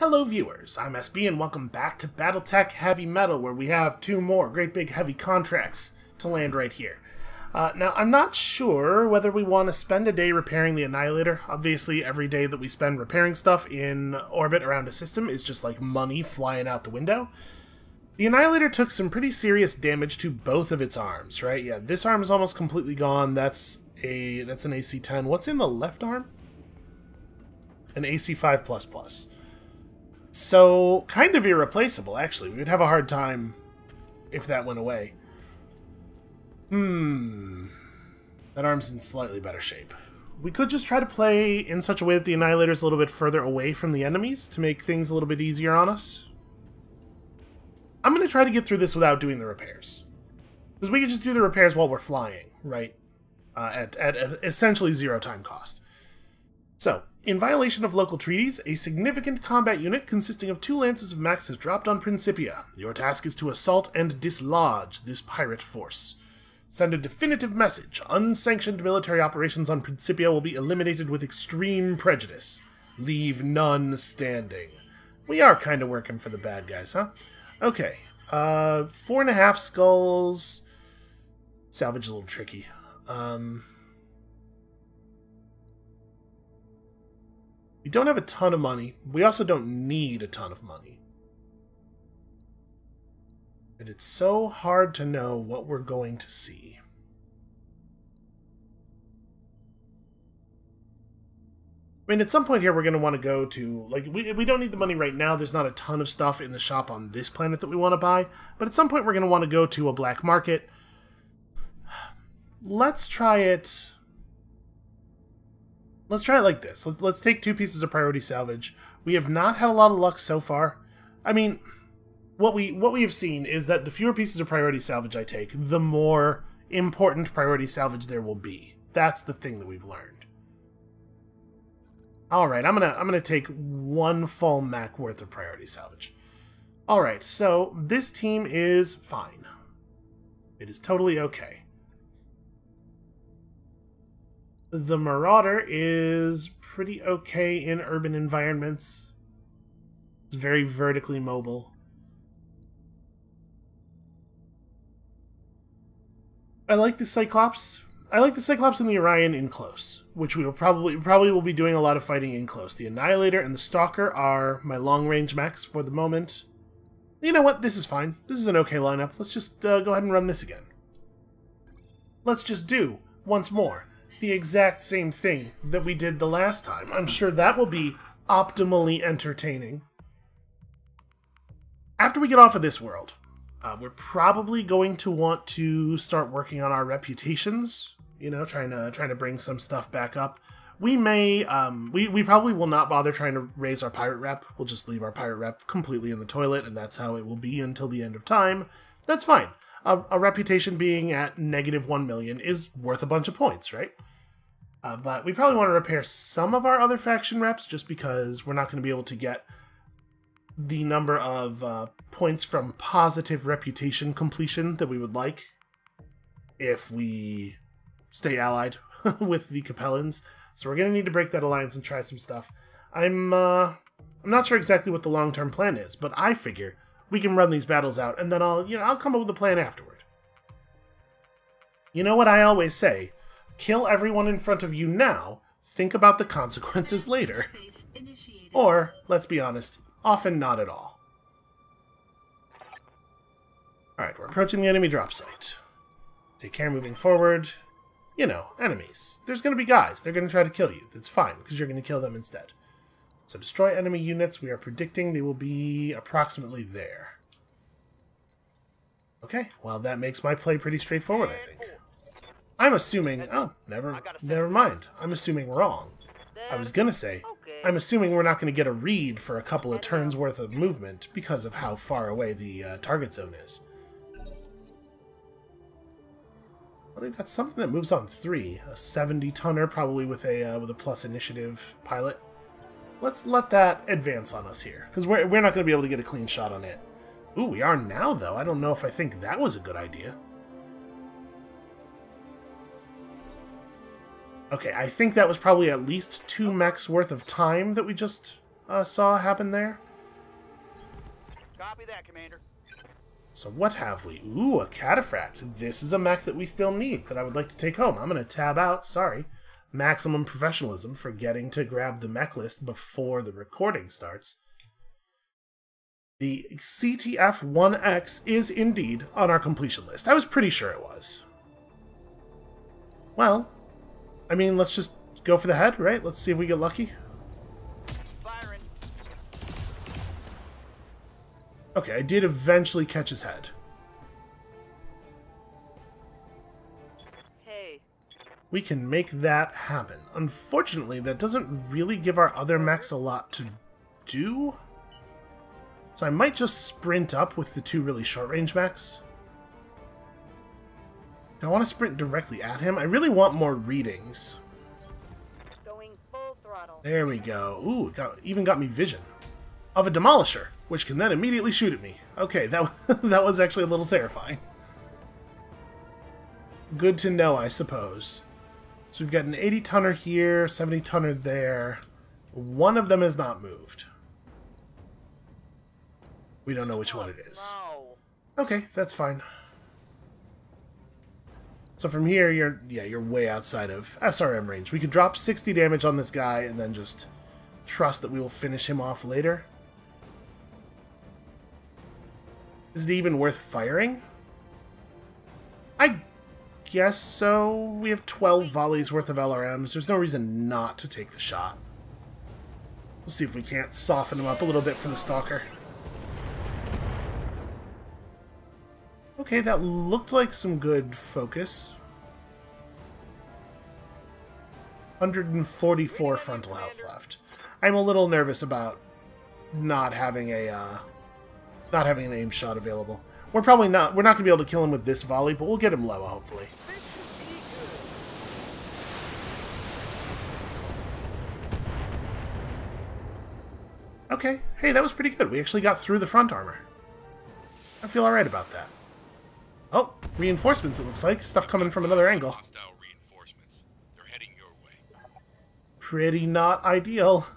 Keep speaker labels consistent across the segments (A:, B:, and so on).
A: Hello viewers, I'm SB and welcome back to BattleTech Heavy Metal, where we have two more great big heavy contracts to land right here. Now, I'm not sure whether we want to spend a day repairing the Annihilator. Obviously, every day that we spend repairing stuff in orbit around a system is just like money flying out the window. The Annihilator took some pretty serious damage to both of its arms, right? Yeah, this arm is almost completely gone. That's an AC-10. What's in the left arm? An AC-5++. So, kind of irreplaceable, actually. We'd have a hard time if that went away. That arm's in slightly better shape. We could just try to play in such a way that the Annihilator's a little bit further away from the enemies to make things a little bit easier on us. I'm going to try to get through this without doing the repairs. Because we can just do the repairs while we're flying, right? At essentially zero time cost. So, in violation of local treaties, a significant combat unit consisting of 2 lances of mechs has dropped on Principia. Your task is to assault and dislodge this pirate force. Send a definitive message. Unsanctioned military operations on Principia will be eliminated with extreme prejudice. Leave none standing. We are kind of working for the bad guys, huh? Okay. 4.5 skulls. Salvage is a little tricky. We don't have a ton of money. We also don't need a ton of money. And it's so hard to know what we're going to see. I mean, at some point here we're going to want to go to... Like, we don't need the money right now. There's not a ton of stuff in the shop on this planet that we want to buy. But at some point we're going to want to go to a black market. Let's try it... Let's try it like this. Let's take 2 pieces of priority salvage. We have not had a lot of luck so far. I mean, what we have seen is that the fewer pieces of priority salvage I take, the more important priority salvage there will be. That's the thing that we've learned. All right, I'm gonna take 1 full mech worth of priority salvage. All right, so this team is fine. It is totally okay. The Marauder is pretty okay in urban environments. It's very vertically mobile. I like the Cyclops. I like the Cyclops and the Orion in close, which we will probably will be doing a lot of fighting in close. The Annihilator and the Stalker are my long-range mechs for the moment. You know what? This is fine. This is an okay lineup. Let's just go ahead and run this again. Let's just do, once more, the exact same thing that we did the last time. I'm sure that will be optimally entertaining. After we get off of this world, we're probably going to want to start working on our reputations. You know, trying to bring some stuff back up. We may, we probably will not bother trying to raise our pirate rep. We'll just leave our pirate rep completely in the toilet, and that's how it will be until the end of time. That's fine. A reputation being at -1 million is worth a bunch of points, right? But we probably want to repair some of our other faction reps, just because we're not going to be able to get the number of points from positive reputation completion that we would like if we stay allied with the Capellans. So we're going to need to break that alliance and try some stuff. I'm not sure exactly what the long-term plan is, but I figure we can run these battles out, and then I'll come up with a plan afterward. You know what I always say? Kill everyone in front of you now, think about the consequences later. Or, let's be honest, often not at all. Alright, we're approaching the enemy drop site. Take care moving forward. You know, enemies. There's going to be guys. They're going to try to kill you. That's fine, because you're going to kill them instead. So destroy enemy units. We are predicting they will be approximately there. Okay, well that makes my play pretty straightforward, I think. I'm assuming... Oh, never mind. I'm assuming wrong. I was gonna say, I'm assuming we're not going to get a read for a couple of turns worth of movement because of how far away the target zone is. Well, they've got something that moves on 3. A 70-tonner, probably with a plus initiative pilot. Let's let that advance on us here, because we're not going to be able to get a clean shot on it. Ooh, we are now, though. I don't know if I think that was a good idea. Okay, I think that was probably at least 2 mechs worth of time that we just saw happen there.
B: Copy that, Commander.
A: So what have we? Ooh, a cataphract. This is a mech that we still need, that I would like to take home. I'm going to tab out, sorry. Maximum professionalism, forgetting to grab the mech list before the recording starts. The CTF-1X is indeed on our completion list. I was pretty sure it was. Well, I mean, let's just go for the head, right? Let's see if we get lucky.
B: Firing.
A: Okay, I did eventually catch his head.
B: Hey.
A: We can make that happen. Unfortunately, that doesn't really give our other mechs a lot to do. So I might just sprint up with the two really short-range mechs. I want to sprint directly at him. I really want more readings.
B: Going full throttle.
A: There we go. Ooh, even got me vision of a demolisher, which can then immediately shoot at me. Okay, that was actually a little terrifying. Good to know, I suppose. So we've got an 80-tonner here, 70-tonner there. One of them has not moved. We don't know which one it is.
B: No.
A: Okay, that's fine. So from here, you're way outside of SRM range. We could drop 60 damage on this guy and then just trust that we will finish him off later. Is it even worth firing? I guess so. We have 12 volleys worth of LRMs. There's no reason not to take the shot. We'll see if we can't soften him up a little bit for the Stalker. Okay, that looked like some good focus. 144 frontal health left. I'm a little nervous about not having an aim shot available. We're not gonna be able to kill him with this volley, but we'll get him low, hopefully. Okay, hey, that was pretty good. We actually got through the front armor. I feel alright about that. Oh, reinforcements, it looks like. Stuff coming from another angle.
C: Hostile reinforcements. They're heading your way.
A: Pretty not ideal.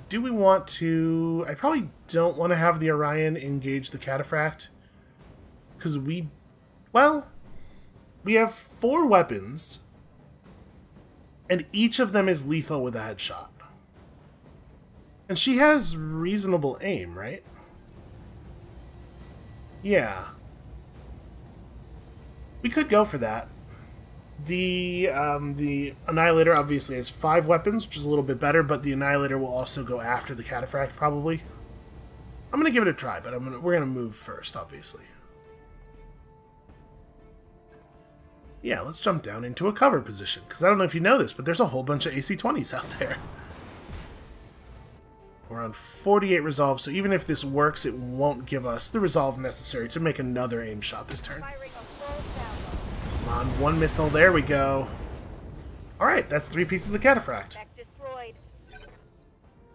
A: Do we want to... I probably don't want to have the Orion engage the Cataphract. Because we have 4 weapons. And each of them is lethal with a headshot. And she has reasonable aim, right? Yeah. We could go for that. The Annihilator obviously has 5 weapons, which is a little bit better, but the Annihilator will also go after the Cataphract, probably. I'm going to give it a try, but we're going to move first, obviously. Yeah, let's jump down into a cover position, because I don't know if you know this, but there's a whole bunch of AC-20s out there. We're on 48 resolve, so even if this works, it won't give us the resolve necessary to make another aim shot this turn. Come on, 1 missile, there we go. Alright, that's 3 pieces of Cataphract.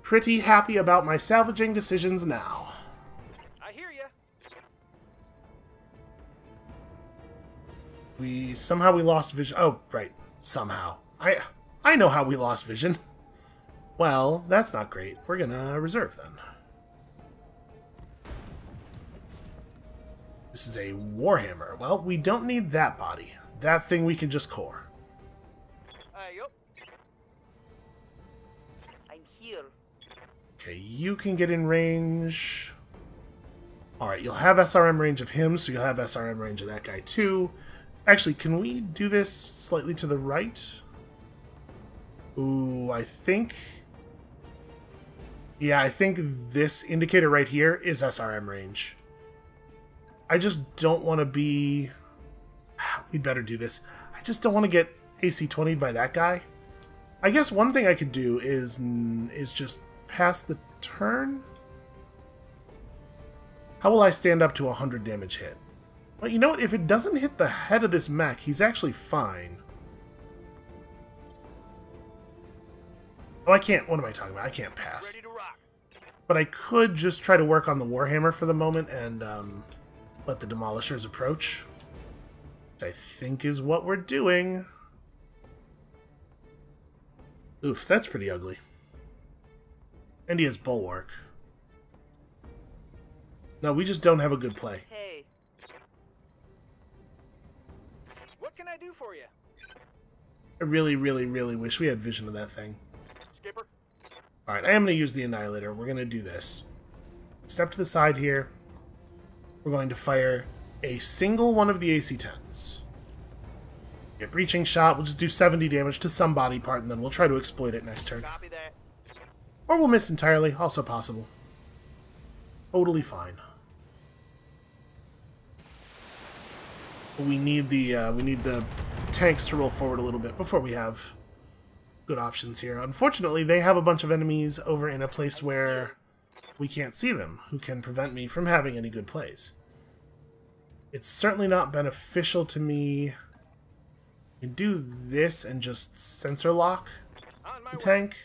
A: Pretty happy about my salvaging decisions now.
B: I hear ya.
A: Somehow we lost vision. Oh, right. Somehow. I know how we lost vision. Well, that's not great. We're gonna reserve then. This is a Warhammer. Well, we don't need that body. That thing we can just core.
B: Yup. I'm here.
A: Okay, you can get in range. Alright, you'll have SRM range of him, so you'll have SRM range of that guy too. Actually, can we do this slightly to the right? Ooh, I think... Yeah, I think this indicator right here is SRM range. I just don't want to be... We'd better do this. I just don't want to get AC-20'd by that guy. I guess one thing I could do is just pass the turn? How will I stand up to a 100 damage hit? Well, you know what? If it doesn't hit the head of this mech, he's actually fine. Oh, I can't. What am I talking about? I can't pass.
B: Ready to rock.
A: But I could just try to work on the Warhammer for the moment and let the Demolishers approach. Which I think is what we're doing. Oof, that's pretty ugly. And he has Bulwark. No, we just don't have a good play.
B: Hey. What can I do for you?
A: I really, really, really wish we had vision of that thing.
B: Skipper?
A: Alright, I am going to use the Annihilator. We're going to do this. Step to the side here. We're going to fire a single one of the AC-10s. Get breaching shot. We'll just do 70 damage to some body part, and then we'll try to exploit it next turn.
B: Copy that.
A: Or we'll miss entirely. Also possible. Totally fine. We need the tanks to roll forward a little bit before we have good options here. Unfortunately, they have a bunch of enemies over in a place where we can't see them, who can prevent me from having any good plays. It's certainly not beneficial to me. I can do this and just sensor lock the tank.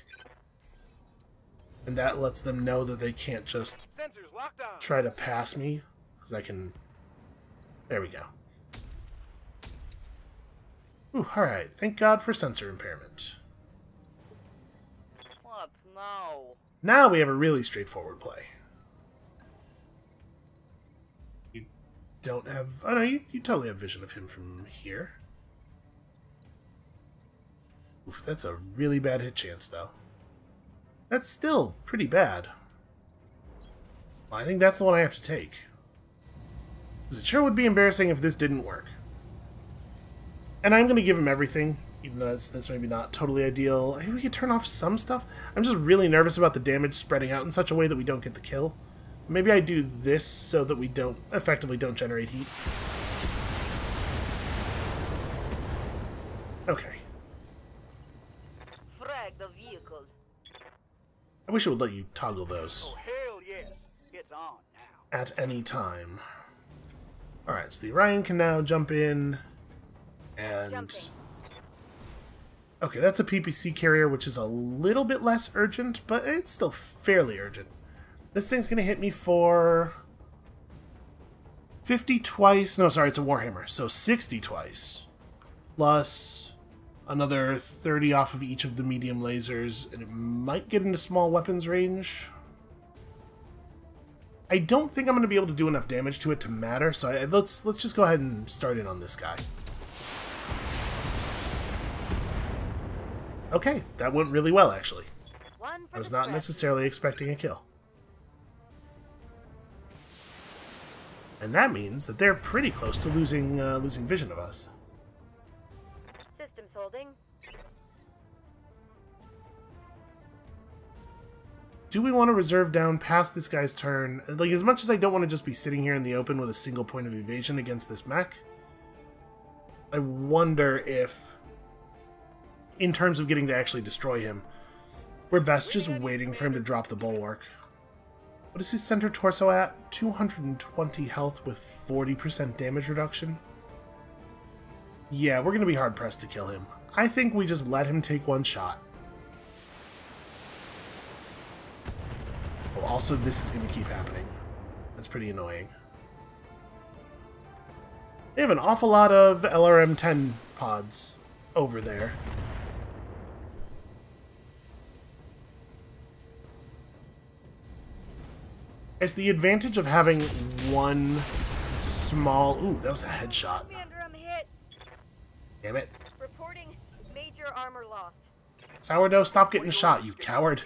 A: And that lets them know that they can't just
B: Sensors locked on.
A: try to pass me. Because I can... There we go. Ooh, alright. Thank God for sensor impairment.
B: What now?
A: Now we have a really straightforward play. You don't have... Oh no, you totally have vision of him from here. Oof, that's a really bad hit chance, though. That's still pretty bad. Well, I think that's the one I have to take. Because it sure would be embarrassing if this didn't work. And I'm going to give him everything, even though that's maybe not totally ideal. I think we could turn off some stuff. I'm just really nervous about the damage spreading out in such a way that we don't get the kill. Maybe I do this so that we effectively don't generate heat. Okay.
B: Frag the vehicles.
A: I wish it would let you toggle those
B: Oh, hell yes. It's on now.
A: at any time. Alright, so the Orion can now jump in. And...
B: Jumping.
A: Okay, that's a PPC carrier, which is a little bit less urgent, but it's still fairly urgent. This thing's going to hit me for 50 twice. No, sorry, it's a Warhammer. So 60 twice. Plus another 30 off of each of the medium lasers. And it might get into small weapons range. I don't think I'm going to be able to do enough damage to it to matter. So let's just go ahead and start in on this guy. Okay, that went really well, actually. I was not necessarily expecting a kill. And that means that they're pretty close to losing vision of us.
B: Systems holding.
A: Do we want to reserve down past this guy's turn? Like, as much as I don't want to just be sitting here in the open with a single point of evasion against this mech, I wonder if, in terms of getting to actually destroy him, we're best just waiting for him to drop the bulwark. What is his center torso at? 220 health with 40% damage reduction? Yeah, we're going to be hard-pressed to kill him. I think we just let him take one shot. Oh, also, this is going to keep happening. That's pretty annoying. They have an awful lot of LRM-10 pods over there. It's the advantage of having one small... Ooh, that was a headshot.
B: Commander, I'm hit.
A: Damn it.
B: Reporting major armor loss.
A: Sourdough, stop getting shot, you coward.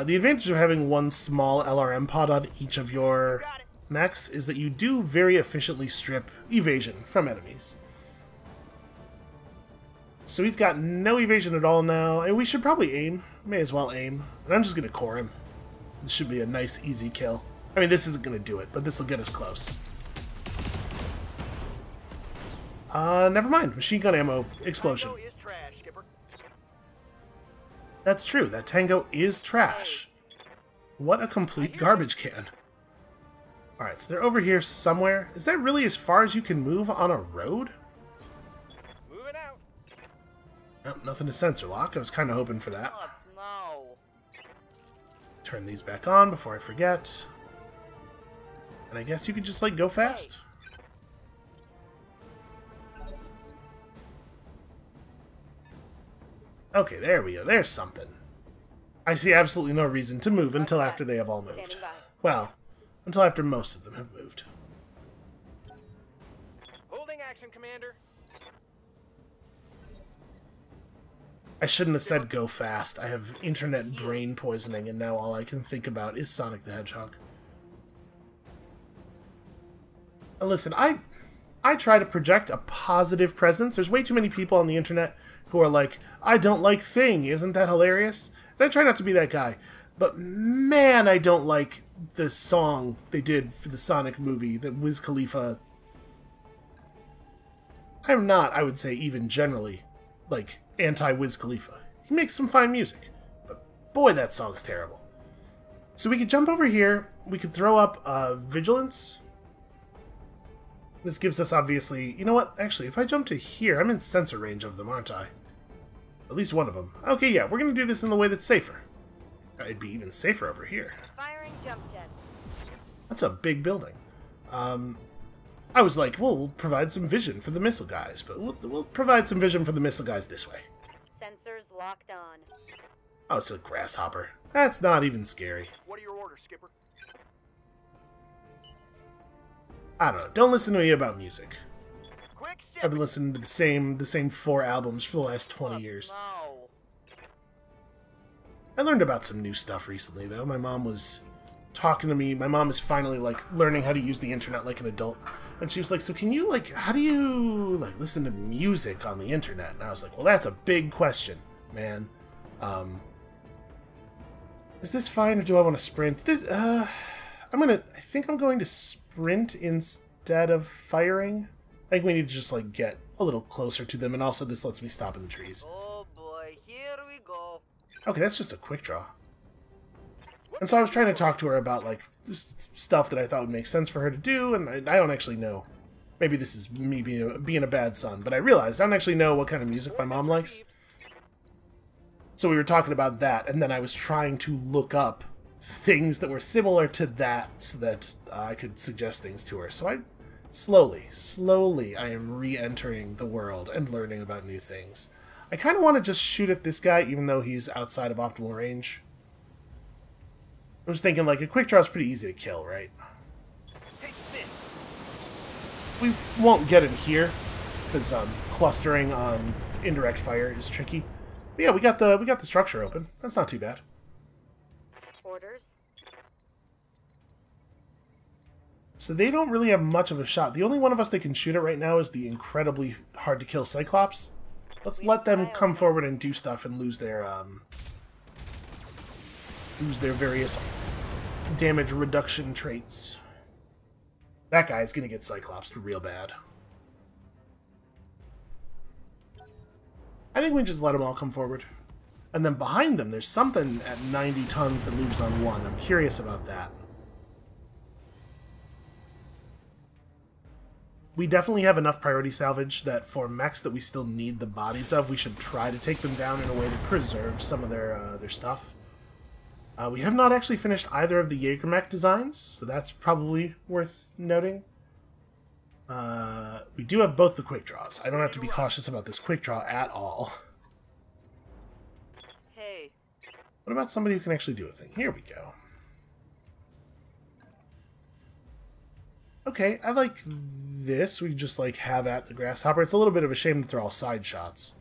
A: The advantage of having one small LRM pod on each of your mechs is that you do very efficiently strip evasion from enemies. So he's got no evasion at all now, and we should probably aim. May as well aim. And I'm just going to core him. This should be a nice, easy kill. I mean, this isn't going to do it, but this will get us close. Never mind. Machine gun ammo explosion.
B: Tango is trash, Skipper.
A: That's true. That Tango is trash. What a complete garbage can. Alright, so they're over here somewhere. Is that really as far as you can move on a road?
B: Moving out.
A: Nope, nothing to sensor lock. I was kind of hoping for that.
B: What now?
A: Turn these back on before I forget. And I guess you could just, like, go fast. Okay, there we go. There's something. I see absolutely no reason to move until after they have all moved. Well, until after most of them have moved.
B: Holding action, Commander.
A: I shouldn't have said go fast. I have internet brain poisoning, and now all I can think about is Sonic the Hedgehog. Now listen, I try to project a positive presence. There's way too many people on the internet who are like, I don't like Thing, isn't that hilarious? And I try not to be that guy. But man, I don't like the song they did for the Sonic movie, that Wiz Khalifa... I'm not, I would say, even generally, like, anti-Wiz Khalifa. He makes some fine music, but boy, that song's terrible. So we could jump over here, we could throw up Vigilance. This gives us, obviously... You know what? Actually, if I jump to here, I'm in sensor range of them, aren't I? At least one of them. Okay, yeah, we're going to do this in the way that's safer. It'd be even safer over here.
B: Firing jump jets.
A: That's a big building. I was like, well, we'll provide some vision for the missile guys, but we'll provide some vision for the missile guys this way.
B: Sensors locked on.
A: Oh, it's a grasshopper. That's not even scary.
B: What are your orders, Skipper?
A: I don't know. Don't listen to me about music.
B: Quick ship.
A: I've been listening to the same 4 albums for the last 20 years.
B: No.
A: I learned about some new stuff recently, though. My mom was talking to me. My mom is finally, like, learning how to use the internet like an adult. And she was like, so can you, like, how do you, like, listen to music on the internet? And I was like, well, that's a big question, man. Is this fine, or do I want to sprint? I think I'm going to sprint instead of firing. I think we need to just, like, get a little closer to them, and also this lets me stop in the trees.
B: Oh boy, here we go.
A: Okay, that's just a quick draw. And so I was trying to talk to her about, like, stuff that I thought would make sense for her to do, and I don't actually know. Maybe this is me being a bad son, but I realized I don't actually know what kind of music my mom likes. So we were talking about that, and then I was trying to look up things that were similar to that so that I could suggest things to her. So I slowly, I am re-entering the world and learning about new things. I kind of want to just shoot at this guy, even though he's outside of optimal range. I was thinking, like, a quick draw is pretty easy to kill, right? We won't get him here, because clustering on indirect fire is tricky. But yeah, we got the structure open. That's not too bad.
B: Orders.
A: So they don't really have much of a shot. The only one of us they can shoot at right now is the incredibly hard to kill Cyclops. Let's let them come forward and do stuff and lose their various damage reduction traits. That guy's gonna get Cyclops real bad. I think we just let them all come forward. And then behind them, there's something at 90 tons that moves on 1. I'm curious about that. We definitely have enough priority salvage that for mechs that we still need the bodies of, we should try to take them down in a way to preserve some of their stuff. We have not actually finished either of the Jaeger mech designs, so that's probably worth noting. We do have both the quick draws. I don't have to be cautious about this quick draw at all.
B: Hey.
A: What about somebody who can actually do a thing? Here we go. Okay, I like this. We just, like, have at the grasshopper. It's a little bit of a shame that they're all side shots.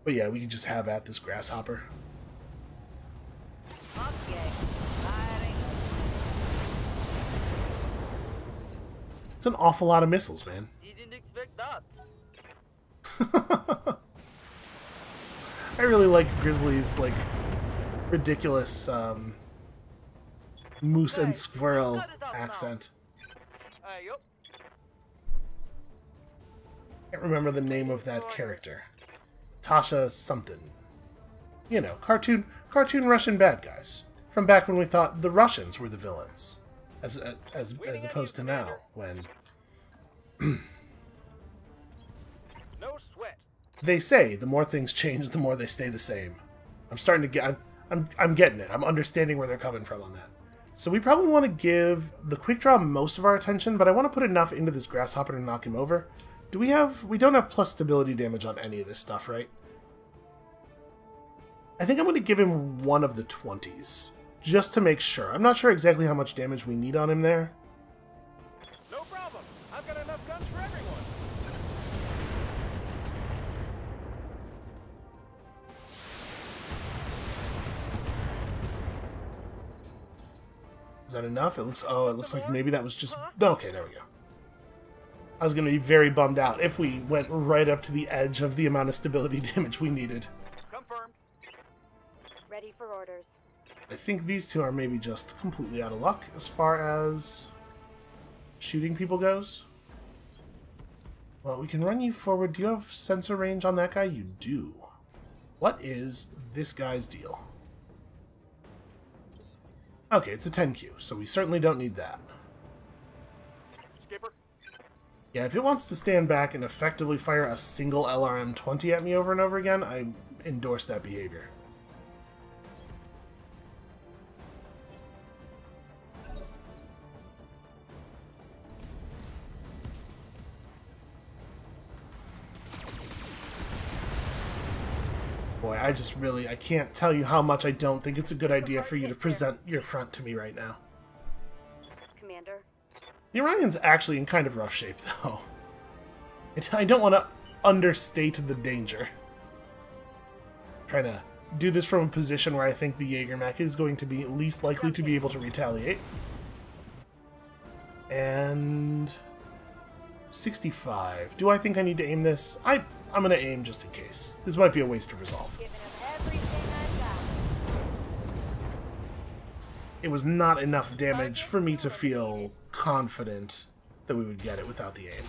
A: But yeah, we can just have at this grasshopper.
B: Okay. Firing.
A: It's an awful lot of missiles, man.
B: Didn't expect that.
A: I really like Grizzly's, like, ridiculous, moose and squirrel accent.
B: Yup.
A: Can't remember the name of that character. Tasha something. You know, cartoon Russian bad guys. From back when we thought the Russians were the villains. As opposed to now, when...
B: No sweat.
A: They say the more things change, the more they stay the same. I'm starting to get... I'm getting it. I'm understanding where they're coming from on that. So we probably want to give the quick draw most of our attention, but I want to put enough into this grasshopper to knock him over. We don't have plus stability damage on any of this stuff, right? I think I'm going to give him one of the 20s. just to make sure. I'm not sure exactly how much damage we need on him there.
B: No problem. I've got enough guns for everyone.
A: Is that enough? It looks like maybe that was just... Okay, there we go. I was going to be very bummed out if we went right up to the edge of the amount of stability damage we needed.
B: Confirmed.
D: Ready for orders.
A: I think these two are maybe just completely out of luck as far as shooting people goes. Well, we can run you forward. Do you have sensor range on that guy? You do. What is this guy's deal? Okay, it's a 10Q, so we certainly don't need that.
B: Skipper.
A: Yeah, if it wants to stand back and effectively fire a single LRM-20 at me over and over again, I endorse that behavior. Boy, I can't tell you how much I don't think it's a good idea for you to present your front to me right now.
D: Commander.
A: The Orion's actually in kind of rough shape, though. I don't want to understate the danger. I'm trying to do this from a position where I think the Jaeger mech is going to be least likely to be able to retaliate. And... 65. Do I think I need to aim this? I'm going to aim just in case. This might be a waste of resolve.
D: Giving him everything I've got.
A: It was not enough damage for me to feel confident that we would get it without the aim.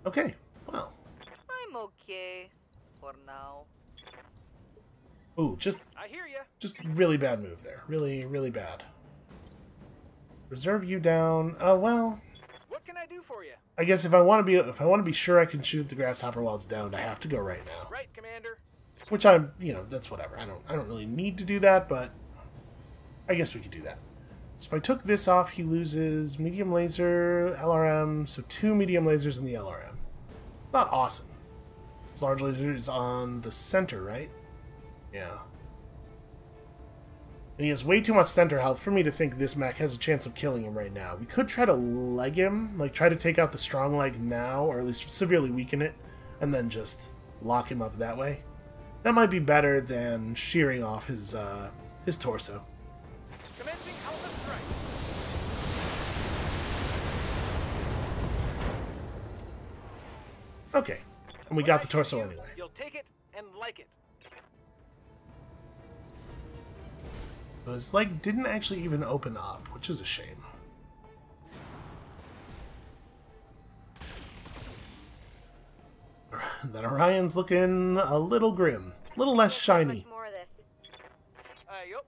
A: Okay, well.
B: I'm okay for now.
A: Ooh,
B: I hear ya.
A: just really bad move there. Really, really bad. Reserve you down. Oh well.
B: What can I do for you?
A: I guess if I want to be sure I can shoot the grasshopper while it's downed, I have to go right now.
B: Right, Commander.
A: Which I'm, that's whatever. I don't really need to do that, but I guess we could do that. So if I took this off, he loses medium laser, LRM, so 2 medium lasers in the LRM. It's not awesome. His large laser is on the center, right? Yeah. And he has way too much center health for me to think this mech has a chance of killing him right now. We could try to leg him, like try to take out the strong leg now, or at least severely weaken it, and then just lock him up that way. That might be better than shearing off his torso.
B: Commencing Alpha strike.
A: Okay, and we got the torso anyway.
B: You'll take it and like it.
A: But his leg didn't actually even open up, which is a shame. That Orion's looking a little grim, a little less shiny.
D: More of this.
B: Yup.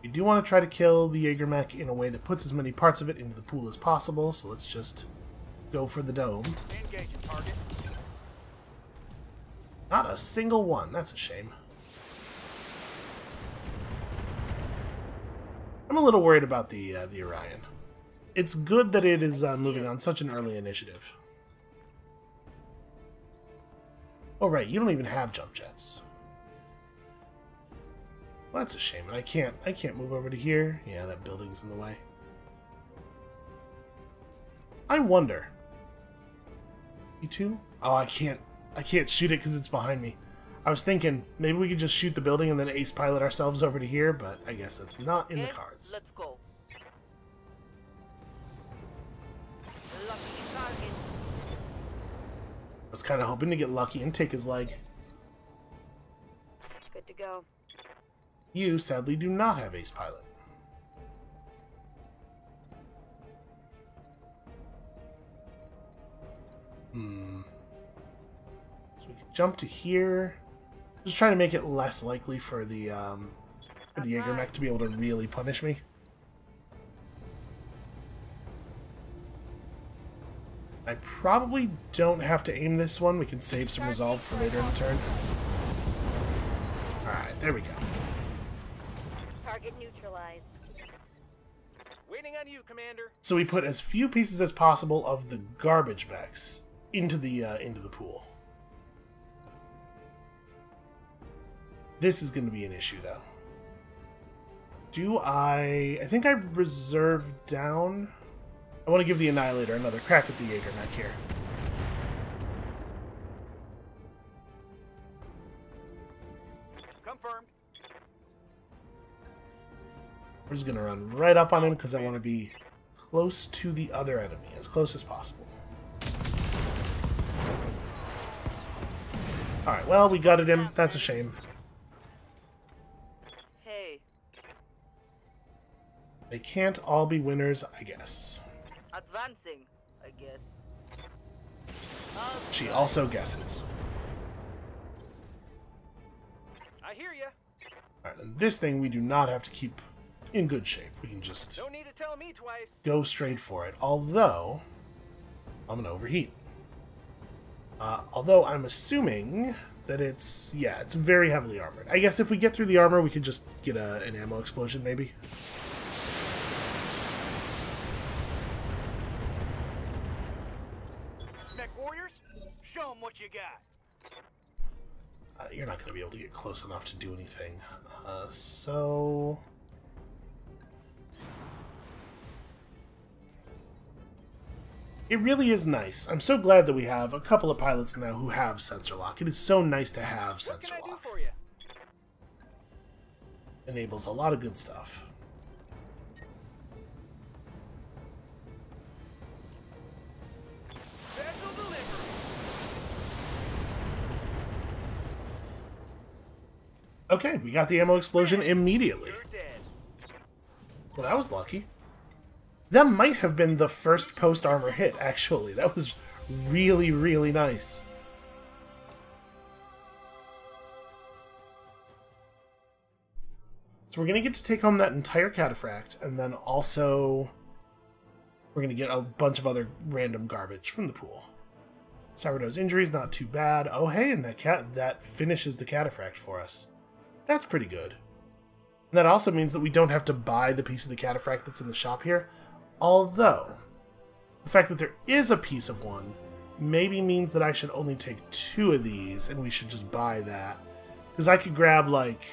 A: We do want to try to kill the Jaeger mech in a way that puts as many parts of it into the pool as possible, so let's just go for the dome.
B: Engage target.
A: Not a single one. That's a shame. I'm a little worried about the Orion. It's good that it is moving on such an early initiative. Oh right, you don't even have jump jets. Well, that's a shame. And I can't move over to here. Yeah, that building's in the way. I wonder. You two? Oh, I can't shoot it because it's behind me. I was thinking maybe we could just shoot the building and then ace pilot ourselves over to here, but I guess that's not in the cards.
B: Let's go. Lucky target.
A: I was kind of hoping to get lucky and take his leg.
D: Good to go.
A: You, sadly, do not have ace pilot. So we can jump to here. Just trying to make it less likely for the Jaeger mech to be able to really punish me. I probably don't have to aim this one. We can save some resolve for later in the turn. Alright, there we go.
D: Target neutralized.
B: Waiting on you, Commander.
A: So we put as few pieces as possible of the garbage mechs into the pool. This is going to be an issue, though. I think I reserved down. I want to give the Annihilator another crack at the Jaeger mech here.
B: Confirmed.
A: We're just going to run right up on him because I want to be close to the other enemy, as close as possible. Alright, well, we gutted him. That's a shame.
E: Hey,
A: They can't all be winners, I guess.
E: advancing, I guess.
A: She also guesses.
B: I hear ya.
A: Alright, and this thing we do not have to keep in good shape. We can just
B: Don't need to tell me twice.
A: go straight for it. Although, I'm going to overheat. Although I'm assuming that it's very heavily armored. I guess if we get through the armor, we could just get an ammo explosion, maybe.
B: Mech warriors, show 'em what you got.
A: You're not going to be able to get close enough to do anything. So... It really is nice. I'm so glad that we have a couple of pilots now who have sensor lock. It is so nice to have
B: What
A: sensor
B: can I do
A: lock.
B: for you?
A: Enables a lot of good stuff.
B: Special delivery.
A: Okay, we got the ammo explosion immediately.
B: You're dead.
A: Well, that was lucky. That might have been the first post-armor hit, actually. That was really, really nice. So we're going to get to take home that entire cataphract, and then also we're going to get a bunch of other random garbage from the pool. Sourdough's injury's not too bad. Oh, hey, and that finishes the cataphract for us. That's pretty good. And that also means that we don't have to buy the piece of the cataphract that's in the shop here. Although, the fact that there is a piece of one maybe means that I should only take 2 of these, and we should just buy that. Because I could grab, like...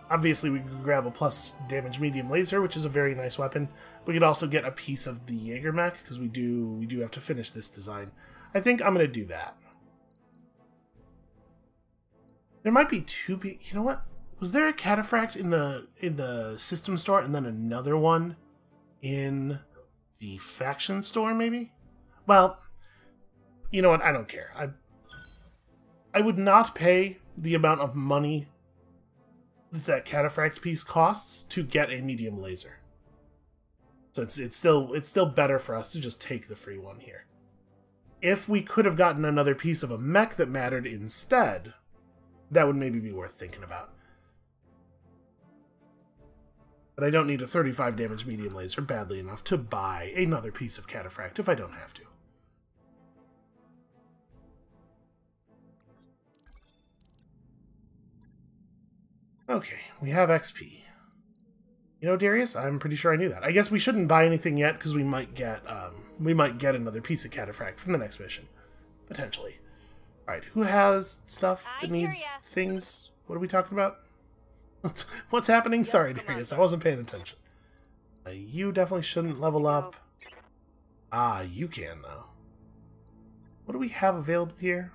A: Obviously, we could grab a plus damage medium laser, which is a very nice weapon. We could also get a piece of the Jaeger mech, because we do have to finish this design. I think I'm going to do that. There might be 2 You know what? Was there a cataphract in the system store, and then another one in the faction store, maybe? Well, you know what? I don't care. I would not pay the amount of money that cataphract piece costs to get a medium laser. So it's still better for us to just take the free one here. If we could have gotten another piece of a mech that mattered instead, that would maybe be worth thinking about. But I don't need a 35 damage medium laser badly enough to buy another piece of cataphract if I don't have to. Okay, we have XP. You know, Darius, I'm pretty sure I knew that. I guess we shouldn't buy anything yet because we might get another piece of cataphract from the next mission, potentially. All right, who has stuff that needs things? What are we talking about? What's happening? Sorry, Darius, I wasn't paying attention. You definitely shouldn't level up. Ah, you can though. What do we have available here?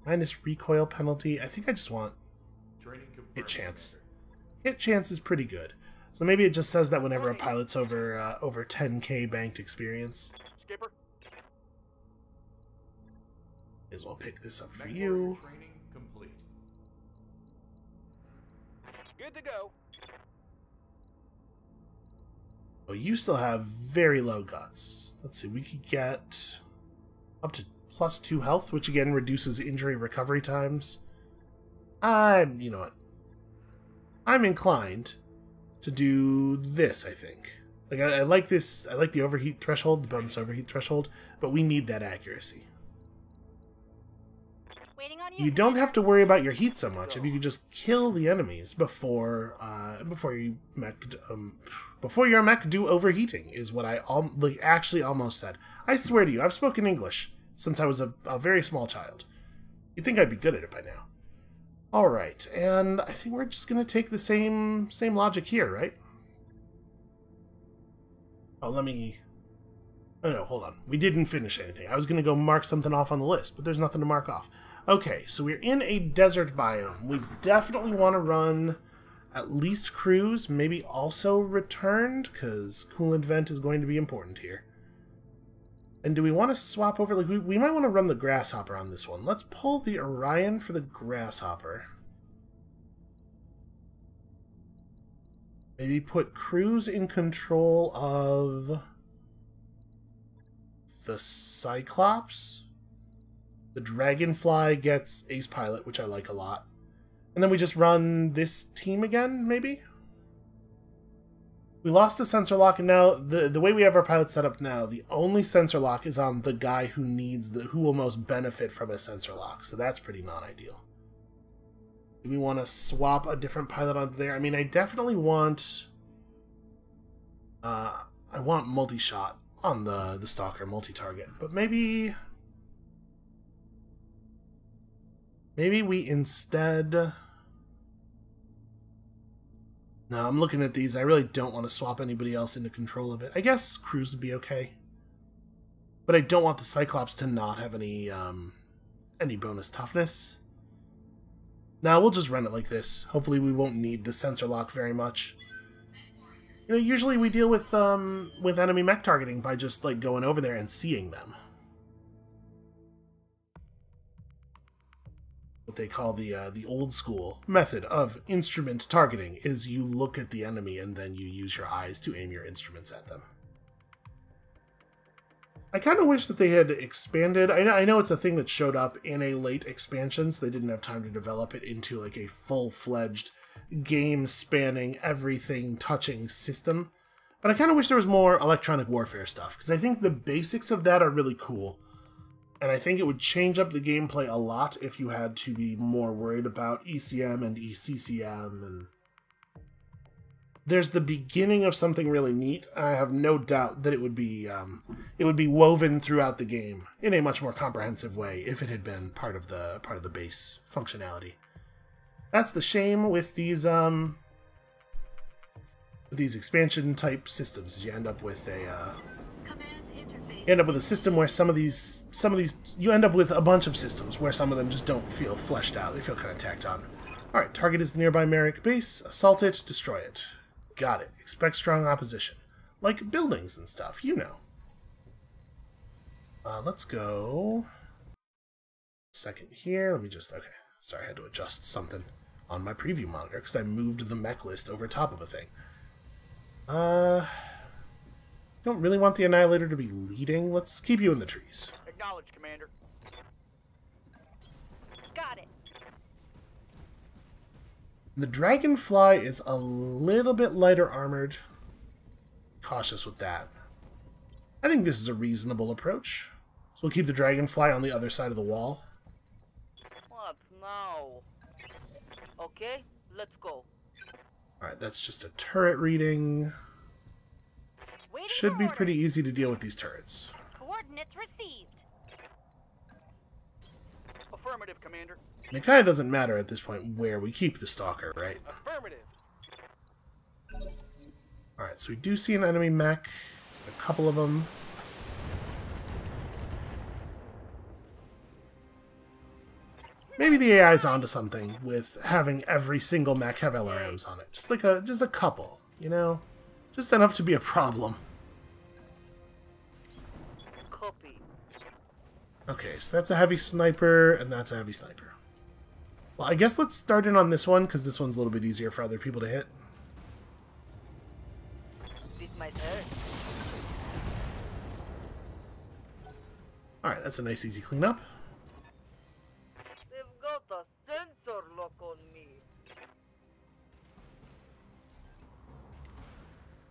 A: Minus recoil penalty. I think I just want hit chance. Hit chance is pretty good. So maybe it just says that whenever a pilot's over 10k banked experience.
B: Skipper.
A: May as well pick this up for you.
B: Good to go.
A: Oh, you still have very low guts. Let's see, we could get up to +2 health, which again reduces injury recovery times. You know what? I'm inclined to do this, I think. Like, I like this. I like the overheat threshold, the bonus overheat threshold, but we need that accuracy.
D: Waiting on you.
A: You don't have to worry about your heat so much if you could just kill the enemies before your mech do overheating, is what I actually almost said. I swear to you, I've spoken English since I was a very small child. You'd think I'd be good at it by now. Alright, and I think we're just going to take the same logic here, right? Oh, let me... Oh, no, hold on. We didn't finish anything. I was going to go mark something off on the list, but there's nothing to mark off. Okay, so we're in a desert biome. We definitely want to run at least cruise, maybe also returned, because coolant vent is going to be important here. And do we want to swap over? Like, we might want to run the Grasshopper on this one. Let's pull the Orion for the Grasshopper. Maybe put Cruise in control of the Cyclops. The Dragonfly gets Ace Pilot, which I like a lot. And then we just run this team again, maybe? We lost a sensor lock, and now the way we have our pilot set up now, the only sensor lock is on the guy who who will most benefit from a sensor lock. So that's pretty non-ideal. Do we want to swap a different pilot onto there? I mean, I definitely want... I want multi-shot on the Stalker, multi-target. But maybe we instead... No, I'm looking at these. I really don't want to swap anybody else into control of it. I guess Cruise would be okay. But I don't want the Cyclops to not have any bonus toughness. Now we'll just run it like this. Hopefully we won't need the sensor lock very much. You know, usually we deal with enemy mech targeting by just like going over there and seeing them. What they call the old school method of instrument targeting is you look at the enemy and then you use your eyes to aim your instruments at them. I kind of wish that they had expanded. I know it's a thing that showed up in a late expansion, so they didn't have time to develop it into like a full-fledged game-spanning, everything-touching system. But I kind of wish there was more electronic warfare stuff, because I think the basics of that are really cool. And I think it would change up the gameplay a lot if you had to be more worried about ECM and ECCM. And there's the beginning of something really neat. I have no doubt that it would be woven throughout the game in a much more comprehensive way if it had been part of the base functionality. That's the shame with these expansion type systems. Is you end up with a system where some of these you end up with a bunch of systems where some of them just don't feel fleshed out. They feel kind of tacked on. All right, target is the nearby Merrick base. Assault it, destroy it. Got it. Expect strong opposition, like buildings and stuff. You know. Let's go. Second here. Let me just okay. Sorry, I had to adjust something on my preview monitor because I moved the mech list over top of a thing. Don't really want the Annihilator to be leading. Let's keep you in the trees.
B: Acknowledge, Commander.
D: Got it.
A: The Dragonfly is a little bit lighter armored. Cautious with that. I think this is a reasonable approach. So we'll keep the Dragonfly on the other side of the wall.
E: What now? Okay, let's go.
A: Alright, that's just a turret reading. Should be pretty easy to deal with these turrets.
D: Coordinates received.
B: Affirmative, Commander.
A: And it kind of doesn't matter at this point where we keep the Stalker, right?
B: Affirmative.
A: Alright, so we do see an enemy mech. A couple of them. Maybe the AI's onto something with having every single mech have LRMs on it. Just a couple, you know? Just enough to be a problem.
E: Copy.
A: Okay, so that's a heavy sniper, and that's a heavy sniper. Well, I guess let's start in on this one, because this one's a little bit easier for other people to hit.
E: This might hurt.
A: Alright, that's a nice easy cleanup.
E: They've got a sensor lock on me.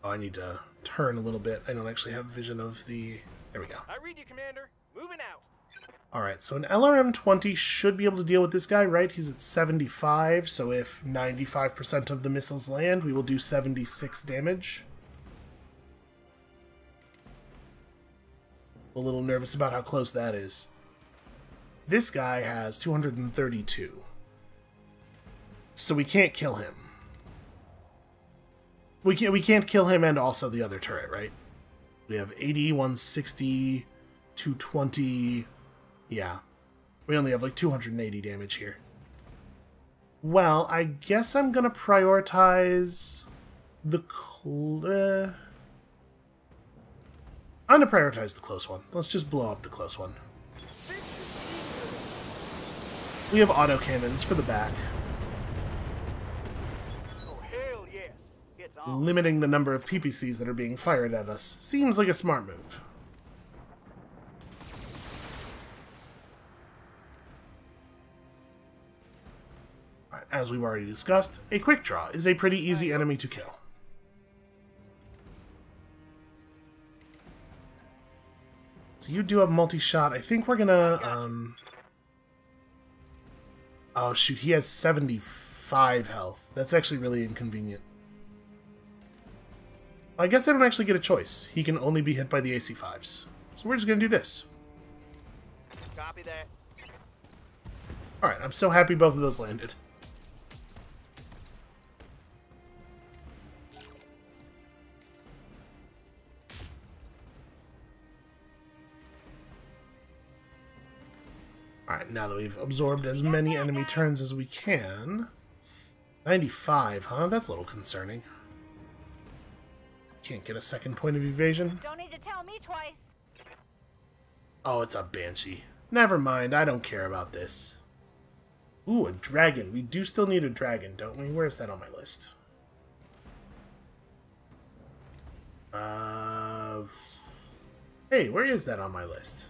A: Oh, I need to turn a little bit. I don't actually have vision of the... There we go.
B: I read you, Commander. Moving out.
A: Alright, so an LRM-20 should be able to deal with this guy, right? He's at 75, so if 95% of the missiles land, we will do 76 damage. A little nervous about how close that is. This guy has 232. So we can't kill him. We can't kill him and also the other turret, right? We have 80, 160, 220. Yeah. We only have like 280 damage here. Well, I guess I'm gonna prioritize the I'm gonna prioritize the close one. Let's just blow up the close one. We have autocannons for the back,
B: Oh, hell yes. It's on.
A: limiting the number of PPCs that are being fired at us. Seems like a smart move. Alright, as we've already discussed, a quick draw is a pretty easy enemy to kill. So you do have multi-shot. I think we're gonna, oh shoot, he has 75 health. That's actually really inconvenient. I guess I don't actually get a choice. He can only be hit by the AC5s. So we're just gonna do this.
B: Copy that.
A: Alright, I'm so happy both of those landed. Alright, now that we've absorbed as many enemy turns as we can... 95, huh? That's a little concerning. Can't get a second point of evasion.
D: Don't need to tell me twice.
A: Oh, it's a Banshee. Never mind, I don't care about this. Ooh, a dragon. We do still need a dragon, don't we? Where's that on my list? Hey, where is that on my list?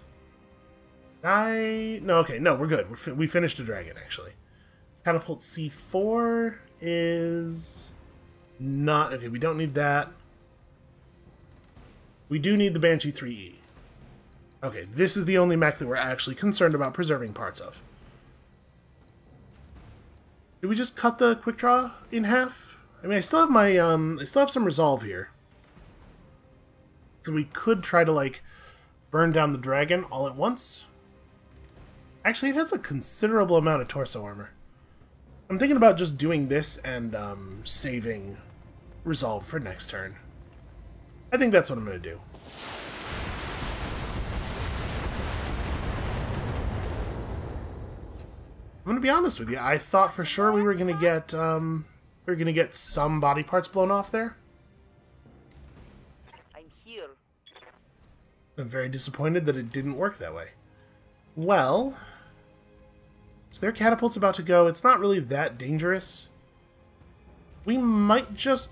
A: No, okay, no, we're good. We finished a dragon, actually. Catapult C4 is not... Okay, we don't need that. We do need the Banshee 3E. Okay, this is the only mech that we're actually concerned about preserving parts of. Did we just cut the quick draw in half? I mean, I still have my, I still have some resolve here. So we could try to, like, burn down the dragon all at once. Actually, it has a considerable amount of torso armor. I'm thinking about just doing this and, saving resolve for next turn. I think that's what I'm going to do. I'm gonna be honest with you. I thought for sure we were gonna get some body parts blown off there.
E: I'm here.
A: I'm very disappointed that it didn't work that way. Well, so their catapult's about to go. It's not really that dangerous. We might just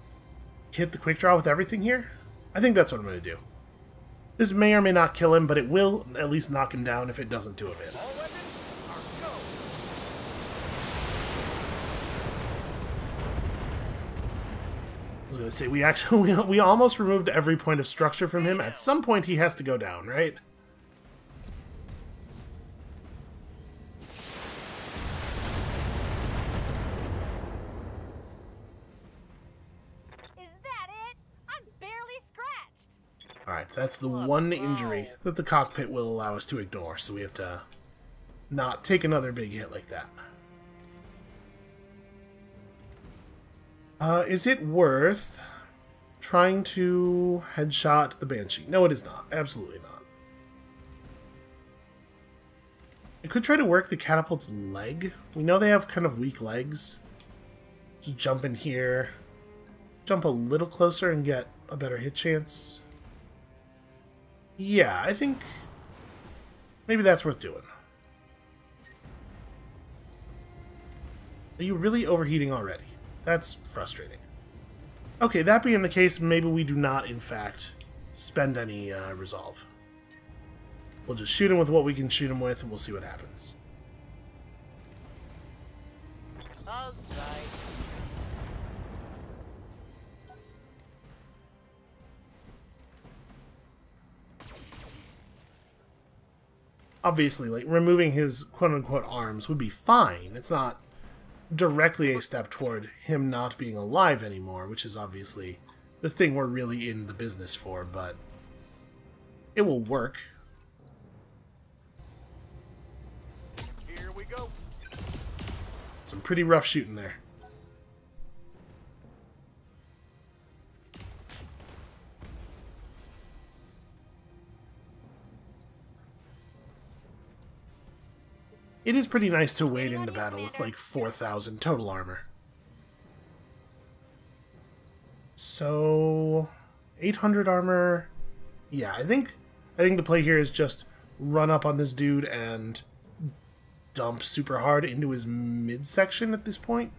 A: hit the quick draw with everything here. I think that's what I'm gonna do. This may or may not kill him, but it will at least knock him down if it doesn't do a bit.
B: All weapons are go.
A: I was gonna say, we almost removed every point of structure from him. At some point he has to go down, right?
D: Is that it? I'm barely scratched.
A: Alright, that's the one injury that the cockpit will allow us to ignore, so we have to not take another big hit like that. Is it worth trying to headshot the Banshee? No, it is not. Absolutely not. I could try to work the catapult's leg. We know they have kind of weak legs. Just jump in here. Jump a little closer and get a better hit chance. Yeah, I think maybe that's worth doing. Are you really overheating already? That's frustrating. Okay, that being the case, maybe we do not, in fact, spend any resolve. We'll just shoot him with what we can shoot him with, and we'll see what happens.
E: All right.
A: Obviously, like, removing his quote-unquote arms would be fine. It's not directly a step toward him not being alive anymore, which is obviously the thing we're really in the business for, but it will work. Some pretty rough shooting there. It is pretty nice to wade into battle with like 4,000 total armor. So 800 armor. Yeah, I think the play here is just run up on this dude and dump super hard into his midsection at this point.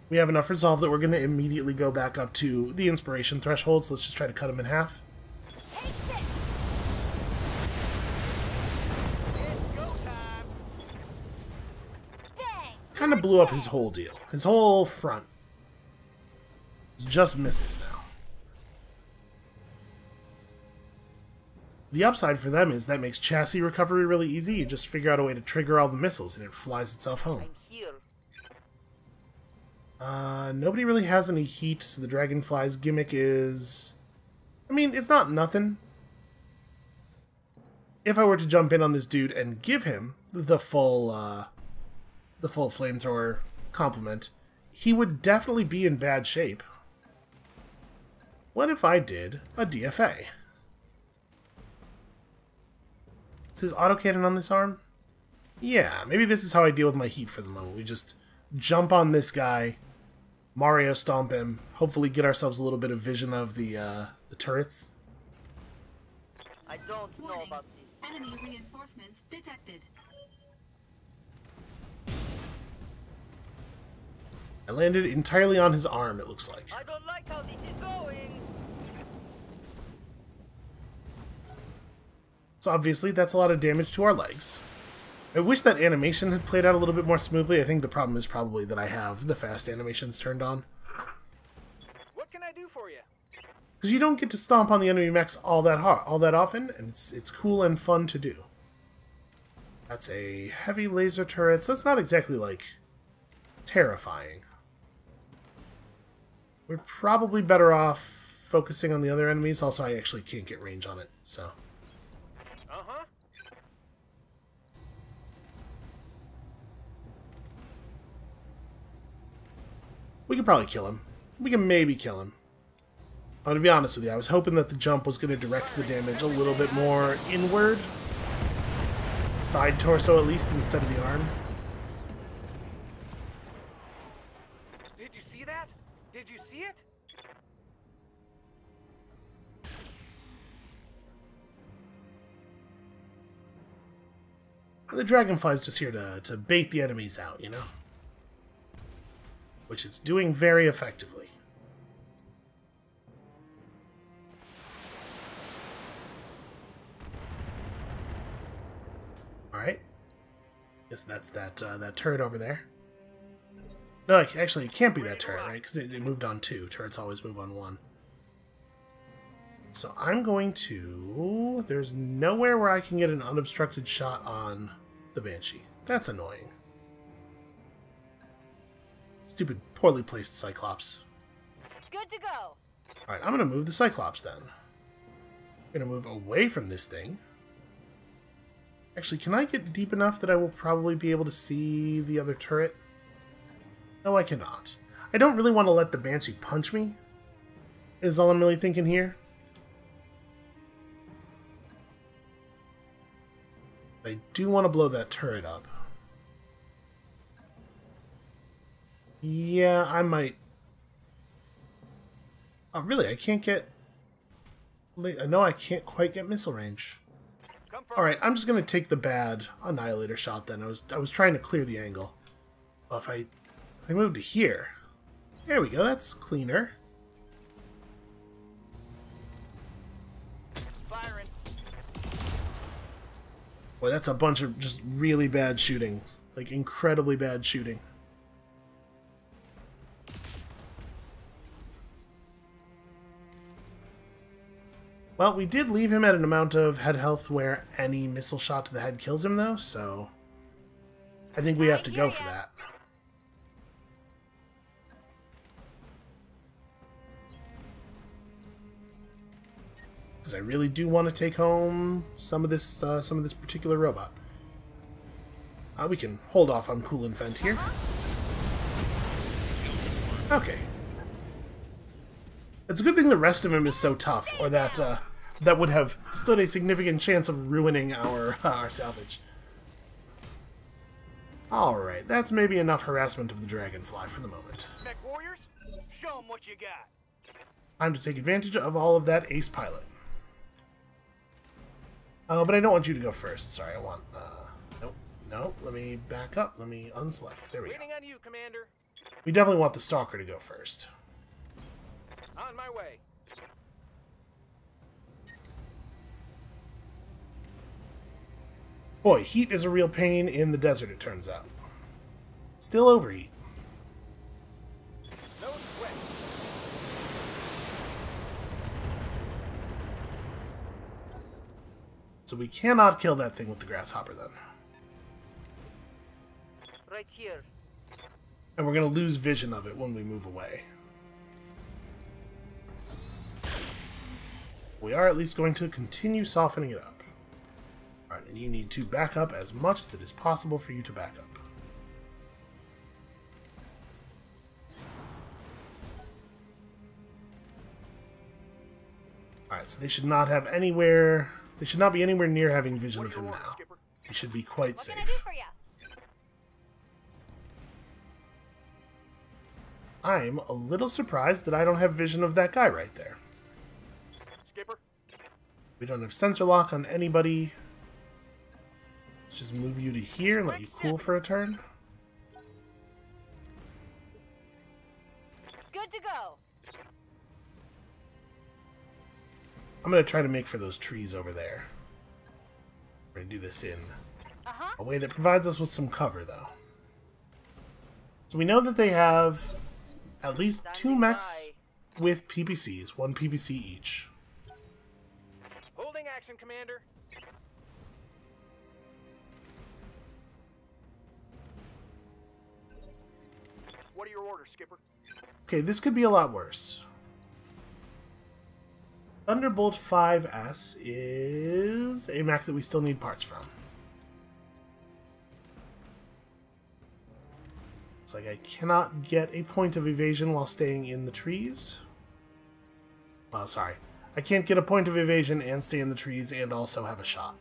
A: We have enough resolve that we're going to immediately go back up to the inspiration threshold, so let's just try to cut him in half. Kind of blew up his whole deal. His whole front. It just misses now. The upside for them is that makes chassis recovery really easy. You just figure out a way to trigger all the missiles and it flies itself home. Nobody really has any heat, so the dragonfly's gimmick is... I mean, it's not nothing. If I were to jump in on this dude and give him the full flamethrower complement, he would definitely be in bad shape. What if I did a DFA? Is his autocannon on this arm? Yeah, maybe this is how I deal with my heat for the moment. We just jump on this guy, Mario stomp him, hopefully get ourselves a little bit of vision of the turrets.
E: I don't know about this.
F: Enemy reinforcements detected.
A: I landed entirely on his arm, it looks like.
E: I don't like how this is going.
A: So obviously that's a lot of damage to our legs. I wish that animation had played out a little bit more smoothly. I think the problem is probably that I have the fast animations turned on.
B: What can I do for you?
A: Because you don't get to stomp on the enemy mechs all that often, and it's cool and fun to do. That's a heavy laser turret, so it's not exactly, like, terrifying. We're probably better off focusing on the other enemies. Also, I actually can't get range on it, so...
B: Uh-huh.
A: We could probably kill him. We can maybe kill him. I'm gonna be honest with you, I was hoping that the jump was going to direct the damage a little bit more inward. Side torso, at least, instead of the arm.
B: Did you see that? Did you see it?
A: The dragonfly's just here to bait the enemies out, you know? Which it's doing very effectively. Alright. Guess that's that turret over there. No, actually, it can't be that turret, right? Because it moved on 2. Turrets always move on 1. So I'm going to... There's nowhere where I can get an unobstructed shot on the Banshee. That's annoying. Stupid, poorly placed Cyclops.
D: Good to go.
A: Alright, I'm going to move the Cyclops then. I'm going to move away from this thing. Actually, can I get deep enough that I will probably be able to see the other turret? No, I cannot. I don't really want to let the Banshee punch me, is all I'm really thinking here. I do want to blow that turret up. Yeah, I might... Oh, really? I can't get... No, I can't quite get missile range. Alright, I'm just going to take the bad Annihilator shot then. I was trying to clear the angle. Well, if I move to here... There we go, that's cleaner.
B: Firing.
A: Boy, that's a bunch of just really bad shooting. Like, incredibly bad shooting. Well, we did leave him at an amount of head health where any missile shot to the head kills him, though, so... I think we have to go for that. Because I really do want to take home some of this particular robot. We can hold off on coolant vent here. Okay. It's a good thing the rest of him is so tough, or that that would have stood a significant chance of ruining our salvage. Alright, that's maybe enough harassment of the dragonfly for the moment.
B: Mech warriors, show them what you got.
A: Time to take advantage of all of that ace pilot. Oh, but I don't want you to go first. Sorry, I want... Nope. Nope. Let me back up. Let me unselect. There we go.
B: Waiting on you, Commander.
A: We definitely want the stalker to go first.
B: On my way.
A: Boy, heat is a real pain in the desert, it turns out. Still overheat.
B: No sweat.
A: So we cannot kill that thing with the grasshopper, then.
E: Right here.
A: And we're going to lose vision of it when we move away. We are at least going to continue softening it up. Alright, and you need to back up as much as it is possible for you to back up. Alright, so they should not have anywhere... They should not be anywhere near having vision of him now. He should be quite
D: What can I do
A: safe.
D: for you?
A: I'm a little surprised that I don't have vision of that guy right there.
B: Skipper.
A: We don't have sensor lock on anybody. Let's just move you to here and let you cool for a turn.
D: Good to go.
A: I'm going to try to make for those trees over there. We're going to do this in
D: Uh-huh.
A: a way that provides us with some cover, though. So we know that they have at least 2 mechs with PPCs, 1 PPC each.
B: Holding action, Commander. What are your orders, Skipper?
A: Okay, this could be a lot worse. Thunderbolt 5S is a mech that we still need parts from. Looks like I cannot get a point of evasion while staying in the trees. Oh, sorry. I can't get a point of evasion and stay in the trees and also have a shot.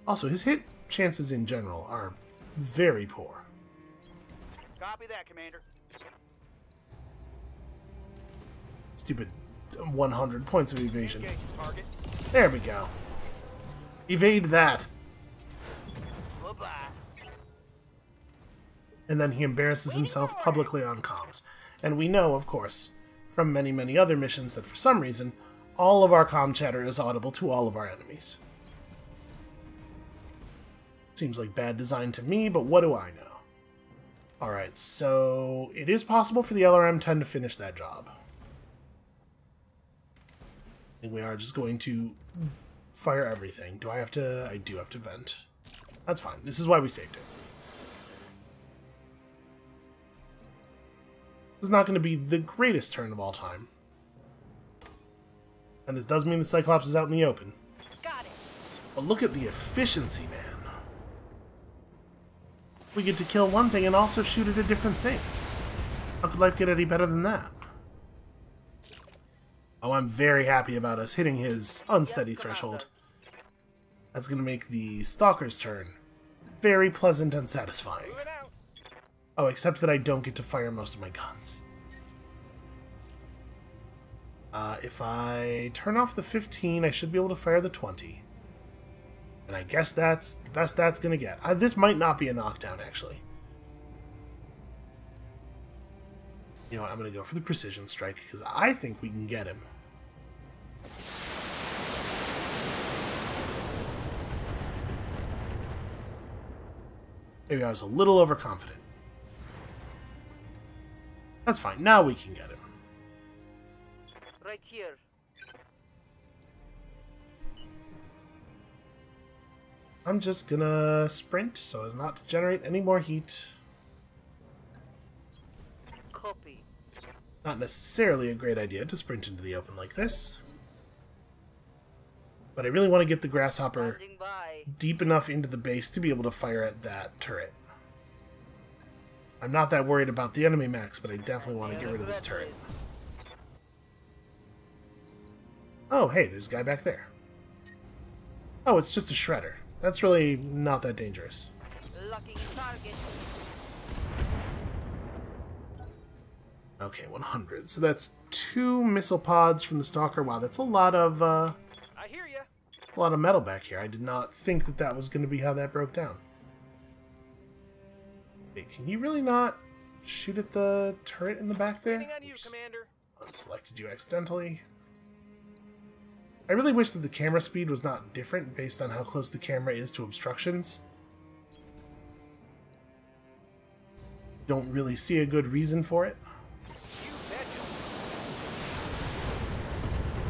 A: Also, his hit chances in general are very poor.
B: Copy that, Commander.
A: Stupid 100 points of evasion.
B: Engage target.
A: There we go. Evade that.
B: Bye-bye.
A: And then he embarrasses himself publicly on comms. And we know, of course, from many, many other missions that for some reason, all of our comm chatter is audible to all of our enemies. Seems like bad design to me, but what do I know? Alright, so it is possible for the LRM-10 to finish that job. I think we are just going to fire everything. Do I have to? I do have to vent. That's fine. This is why we saved it. This is not going to be the greatest turn of all time. And this does mean the Cyclops is out in the open.
D: Got it.
A: But look at the efficiency, man. We get to kill one thing and also shoot at a different thing. How could life get any better than that? Oh, I'm very happy about us hitting his unsteady threshold. That's going to make the Stalker's turn very pleasant and satisfying.
B: Moving out.
A: Oh, except that I don't get to fire most of my guns. If I turn off the 15, I should be able to fire the 20. And I guess that's the best that's going to get. This might not be a knockdown, actually. You know what, I'm going to go for the precision strike, because I think we can get him. Maybe I was a little overconfident. That's fine, now we can get him.
E: Right here.
A: I'm just gonna sprint so as not to generate any more heat.
E: Copy.
A: Not necessarily a great idea to sprint into the open like this. But I really want to get the grasshopper
E: Standing by.
A: deep enough into the base to be able to fire at that turret. I'm not that worried about the enemy mechs, but I definitely want to get rid of this turret. Oh, hey, there's a guy back there. Oh, it's just a shredder. That's really not that dangerous.
E: Locking in target.
A: Okay, 100. So that's 2 missile pods from the Stalker. Wow, that's a lot of
B: I hear ya.
A: a lot of metal back here. I did not think that that was going to be how that broke down. Wait, can you really not shoot at the turret in the back there?
B: Waiting on you,
A: Oops.
B: Commander.
A: Unselected you accidentally. I really wish that the camera speed was not different based on how close the camera is to obstructions. Don't really see a good reason for it.
B: You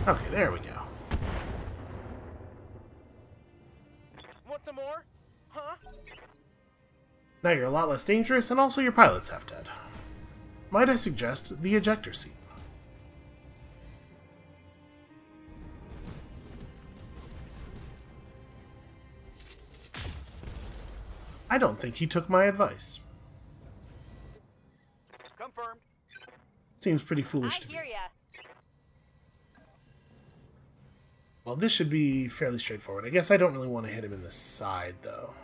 B: betcha.
A: Okay, there we go.
B: Want some more? Huh?
A: Now you're a lot less dangerous, and also your pilot's half dead. Might I suggest the ejector seat? I don't think he took my advice.
B: Confirmed.
A: Seems pretty
D: I
A: foolish to me.
D: hear ya.
A: Well, this should be fairly straightforward. I guess I don't really want to hit him in the side, though.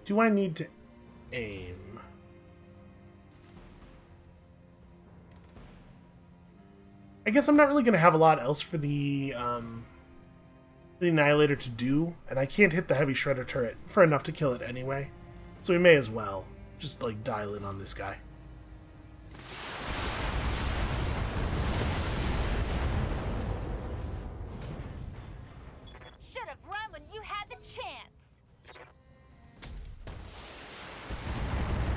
A: Do I need to aim? I guess I'm not really going to have a lot else for the Annihilator to do, and I can't hit the Heavy Shredder turret for enough to kill it anyway. So we may as well just, like, dial in on this guy.
D: Should have run when you had the chance.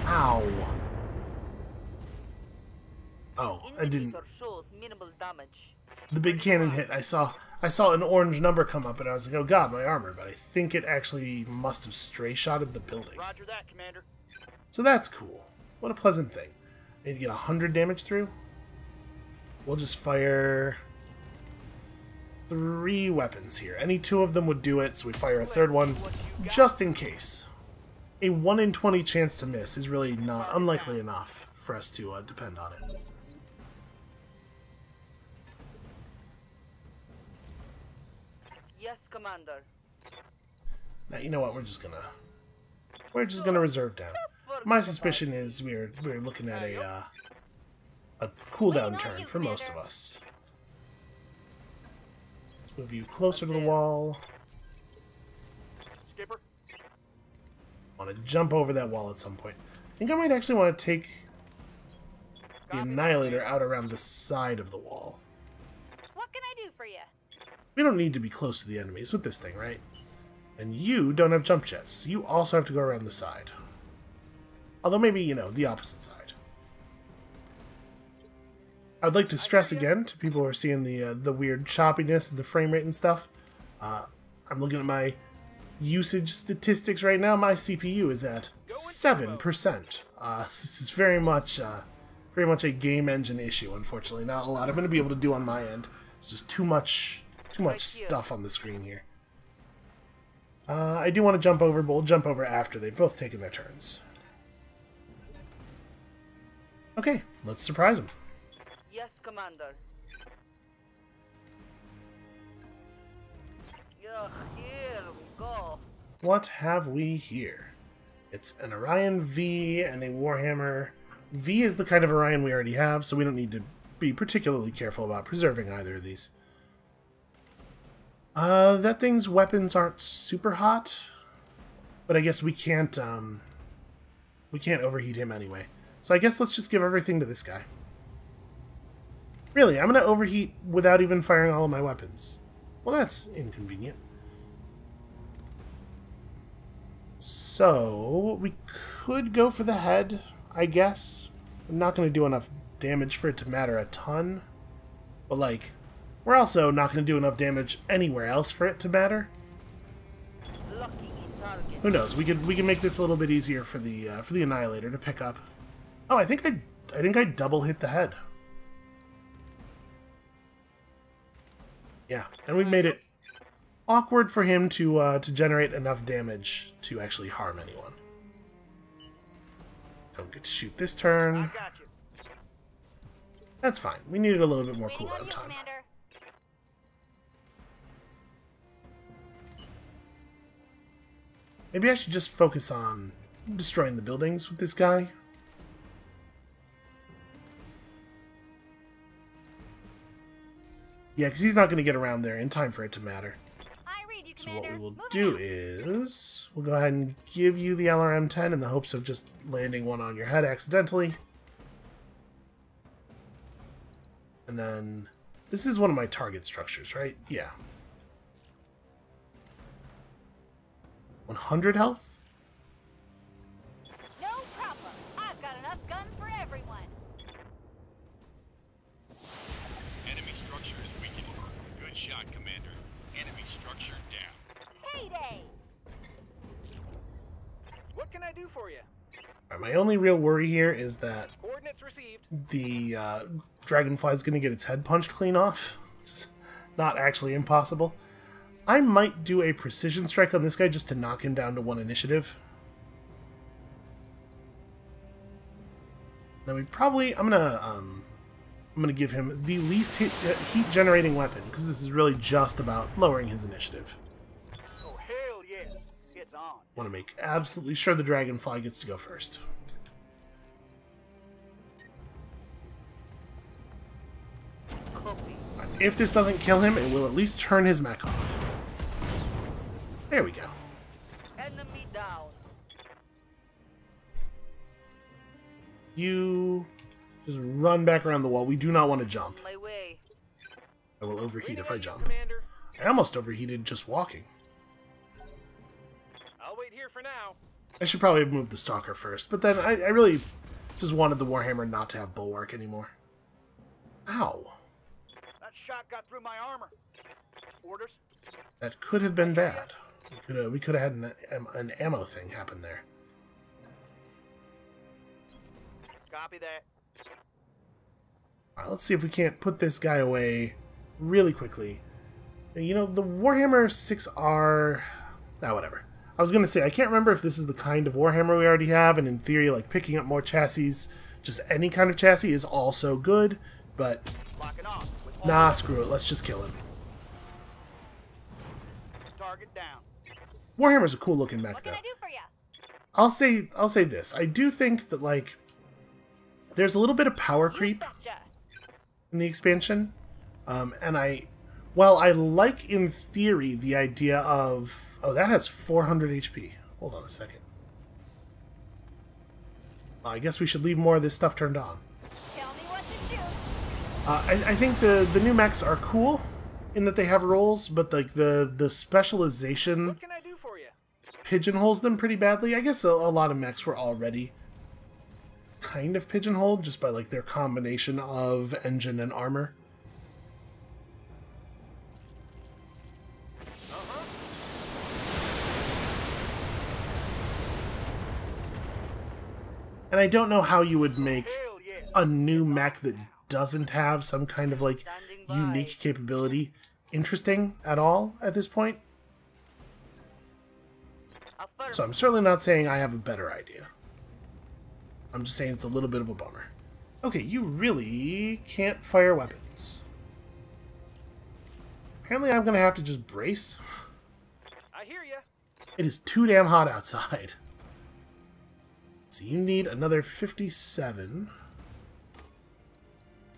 A: Ow. Oh, I didn't.
E: Indicator shows minimal damage.
A: The big cannon hit. I saw an orange number come up, and I was like, oh god, my armor. But I think it actually must have stray-shotted the building.
B: Roger that, Commander.
A: So that's cool. What a pleasant thing. I need to get 100 damage through. We'll just fire 3 weapons here. Any 2 of them would do it, so we fire a third one just in case. A 1 in 20 chance to miss is really not unlikely enough for us to depend on it.
E: Yes, Commander.
A: Now, you know what? We're just gonna reserve down. My suspicion is we're looking at a cooldown turn for most of us. Let's move you closer to the wall.
B: Skipper.
A: Want to jump over that wall at some point. I think I might actually want to take the Annihilator out around the side of the wall.
D: What can I do for you?
A: We don't need to be close to the enemies with this thing, right? And you don't have jump jets, so you also have to go around the side. Although maybe, you know, the opposite side. I would like to stress again to people who are seeing the weird choppiness and the frame rate and stuff. I'm looking at my usage statistics right now. My CPU is at 7%. This is very much a game engine issue, unfortunately. Not a lot I'm going to be able to do on my end. It's just too much stuff on the screen here. I do want to jump over, but we'll jump over after they've both taken their turns. Okay, let's surprise them.
E: Yes, Commander. Yeah, here we go.
A: What have we here? It's an Orion V and a Warhammer. V is the kind of Orion we already have, so we don't need to be particularly careful about preserving either of these. That thing's weapons aren't super hot, but I guess we can't overheat him anyway. So I guess let's just give everything to this guy. Really, I'm gonna overheat without even firing all of my weapons. Well, that's inconvenient. So, we could go for the head, I guess. I'm not gonna do enough damage for it to matter a ton. But, like, we're also not gonna do enough damage anywhere else for it to matter.
E: Locking in target.
A: Who knows? We can make this a little bit easier for the Annihilator to pick up. Oh, I think I think I double hit the head. Yeah, and we made it awkward for him to generate enough damage to actually harm anyone. Don't get to shoot this turn.
B: I got you.
A: That's fine. We needed a little bit more
D: Waiting on
A: cooldown
D: you,
A: time.
D: Commander.
A: Maybe I should just focus on destroying the buildings with this guy. Yeah, because he's not going to get around there in time for it to matter.
D: I read you,
A: So
D: Commander.
A: what we will
D: Moving
A: do
D: out.
A: is we'll go ahead and give you the LRM-10 in the hopes of just landing one on your head accidentally. And then this is one of my target structures, right? Yeah. 100 health?
D: No problem. I've got enough gun for everyone.
C: Enemy structure is weakened. Good shot, Commander. Enemy structure down.
D: Heyday!
B: What can I do for you?
A: My only real worry here is that
B: Coordinates received.
A: the dragonfly is going to get its head punched clean off. Just not actually impossible. I might do a precision strike on this guy just to knock him down to 1 initiative. Then we probably I'm gonna give him the least heat generating weapon because this is really just about lowering his initiative.
B: Oh, hell yes. It's on.
A: Want to make absolutely sure the dragonfly gets to go first.
B: Copy.
A: If this doesn't kill him, it will at least turn his mech off. There we go.
E: Enemy down.
A: You just run back around the wall. We do not want to jump.
E: My way.
A: I will overheat if I
B: Reading on you,
A: jump.
B: Commander.
A: I almost overheated just walking.
B: I'll wait here for now.
A: I should probably have moved the stalker first, but then I really just wanted the Warhammer not to have bulwark anymore. Ow.
B: That shot got through my armor. Orders?
A: That could have been bad. We could have had an ammo thing happen there.
B: Copy that.
A: Let's see if we can't put this guy away really quickly. You know, the Warhammer 6R... Ah, whatever. I was going to say, I can't remember if this is the kind of Warhammer we already have, and in theory, like, picking up more chassis, just any kind of chassis is also good, but...
B: Locking on. With all
A: Nah, screw it. Let's just kill him.
B: target down.
A: Warhammer's a cool looking mech,
D: What
A: though.
D: can I do for you?
A: I'll say this. I do think that, like, there's a little bit of power creep
D: Betcha.
A: in the expansion. While I like, in theory, the idea of... Oh, that has 400 HP. Hold on a second. I guess we should leave more of this stuff turned on.
D: Tell me what to do.
A: I think the new mechs are cool in that they have roles, but like the specialization
B: What can I do for you?
A: pigeonholes them pretty badly. I guess a lot of mechs were already kind of pigeonholed just by like their combination of engine and armor. And I don't know how you would make
B: Hell yes.
A: a new mech that doesn't have some kind of like
E: Standing by.
A: unique capability interesting at all at this point.
E: Affirm.
A: So I'm certainly not saying I have a better idea. I'm just saying it's a little bit of a bummer. Okay, you really can't fire weapons. Apparently I'm gonna have to just brace.
B: I hear you.
A: It is too damn hot outside. So you need another 57.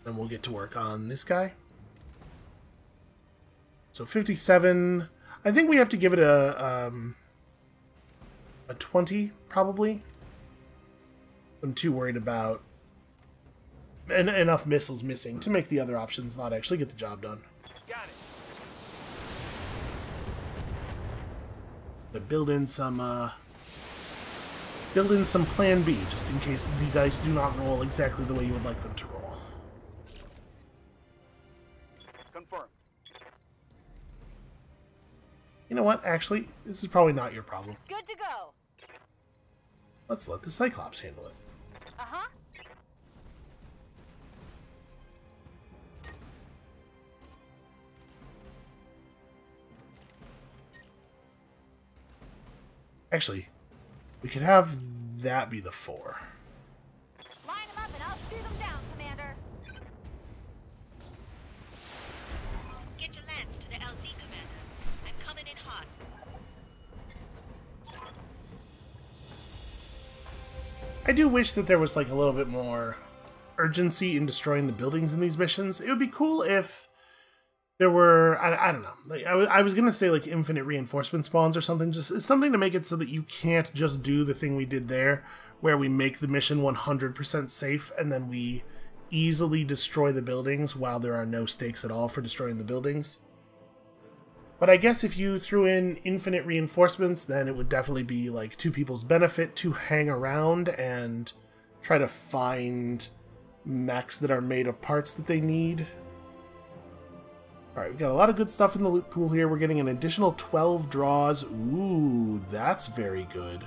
A: Then we'll get to work on this guy. So 57. I think we have to give it a 20, probably. I'm too worried about enough missiles missing to make the other options not actually get the job done.
B: Got it.
A: But build in some plan B, just in case the dice do not roll exactly the way you would like them to roll.
B: Confirm.
A: You know what? Actually, this is probably not your problem.
D: Good to go.
A: Let's let the Cyclops handle it.
D: Uh-huh.
A: Actually, we could have that be the 4.
D: Line them up and I'll shoot them down, Commander.
F: Get your lance to the LZ, Commander. I'm coming in hot.
A: I do wish that there was like a little bit more urgency in destroying the buildings in these missions. It would be cool if there were, I don't know, like I was gonna say like infinite reinforcement spawns or something, just something to make it so that you can't just do the thing we did there, where we make the mission 100% safe and then we easily destroy the buildings while there are no stakes at all for destroying the buildings. But I guess if you threw in infinite reinforcements, then it would definitely be like to people's benefit to hang around and try to find mechs that are made of parts that they need. Alright, we've got a lot of good stuff in the loot pool here. We're getting an additional 12 draws. Ooh, that's very good.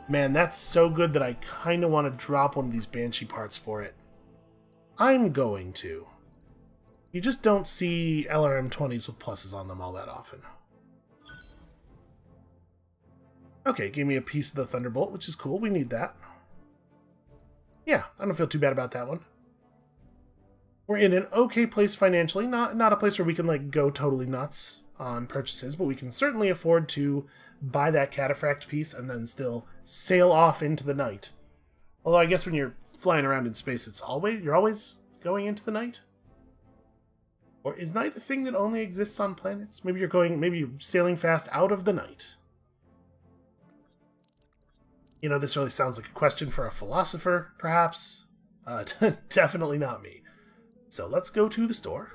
A: Man, that's so good that I kind of want to drop one of these Banshee parts for it. I'm going to. You just don't see LRM-20s with pluses on them all that often. Okay, gave me a piece of the Thunderbolt, which is cool. We need that. Yeah, I don't feel too bad about that one. We're in an okay place financially. Not a place where we can like go totally nuts on purchases, but we can certainly afford to buy that cataphract piece and then still sail off into the night. Although I guess when you're flying around in space, you're always going into the night. Or is night a thing that only exists on planets? Maybe you're sailing fast out of the night. You know, this really sounds like a question for a philosopher, perhaps. Definitely not me. So let's go to the store.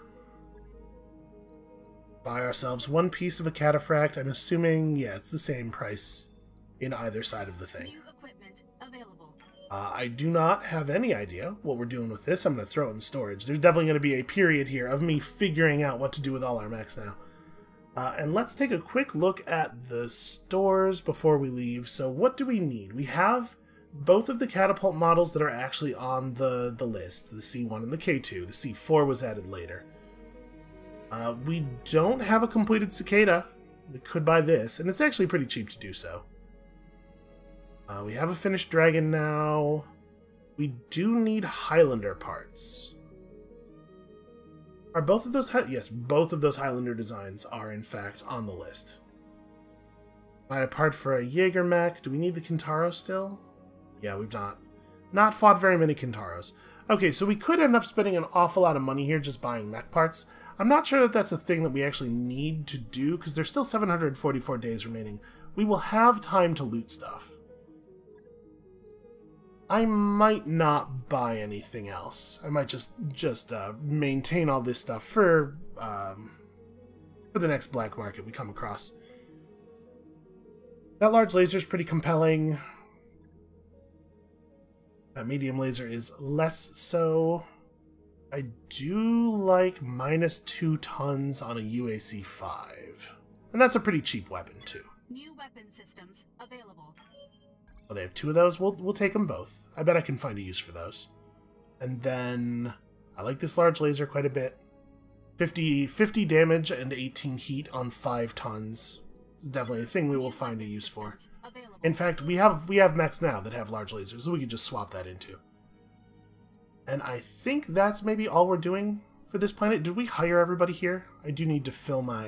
A: Buy ourselves one piece of a cataphract. I'm assuming, yeah, it's the same price in either side of the thing.
F: New equipment available.
A: I do not have any idea what we're doing with this. I'm going to throw it in storage. There's definitely going to be a period here of me figuring out what to do with all our mechs now. And let's take a quick look at the stores before we leave. So what do we need? We have both of the catapult models that are actually on the list, the C1 and the K2. The C4 was added later. We don't have a completed cicada. We could buy this, and it's actually pretty cheap to do so. We have a finished dragon now. We do need Highlander parts. Are both of those... Yes, both of those Highlander designs are, in fact, on the list. Buy a part for a Jaeger mech. Do we need the Kintaro still? Yeah, we've not fought very many Kintaros. Okay, so we could end up spending an awful lot of money here just buying mech parts. I'm not sure that that's a thing that we actually need to do, because there's still 744 days remaining. We will have time to loot stuff. I might not buy anything else. I might just maintain all this stuff for the next black market we come across. That large laser is pretty compelling. That medium laser is less so. I do like -2 tons on a UAC-5. And that's a pretty cheap weapon, too.
F: New weapon systems available.
A: Oh, they have 2 of those? We'll take them both. I bet I can find a use for those. And then, I like this large laser quite a bit. 50 damage and 18 heat on 5 tons. It's definitely a thing we will find a use for. In fact, we have mechs now that have large lasers, so we could just swap that into. And I think that's maybe all we're doing for this planet. Did we hire everybody here? I do need to fill my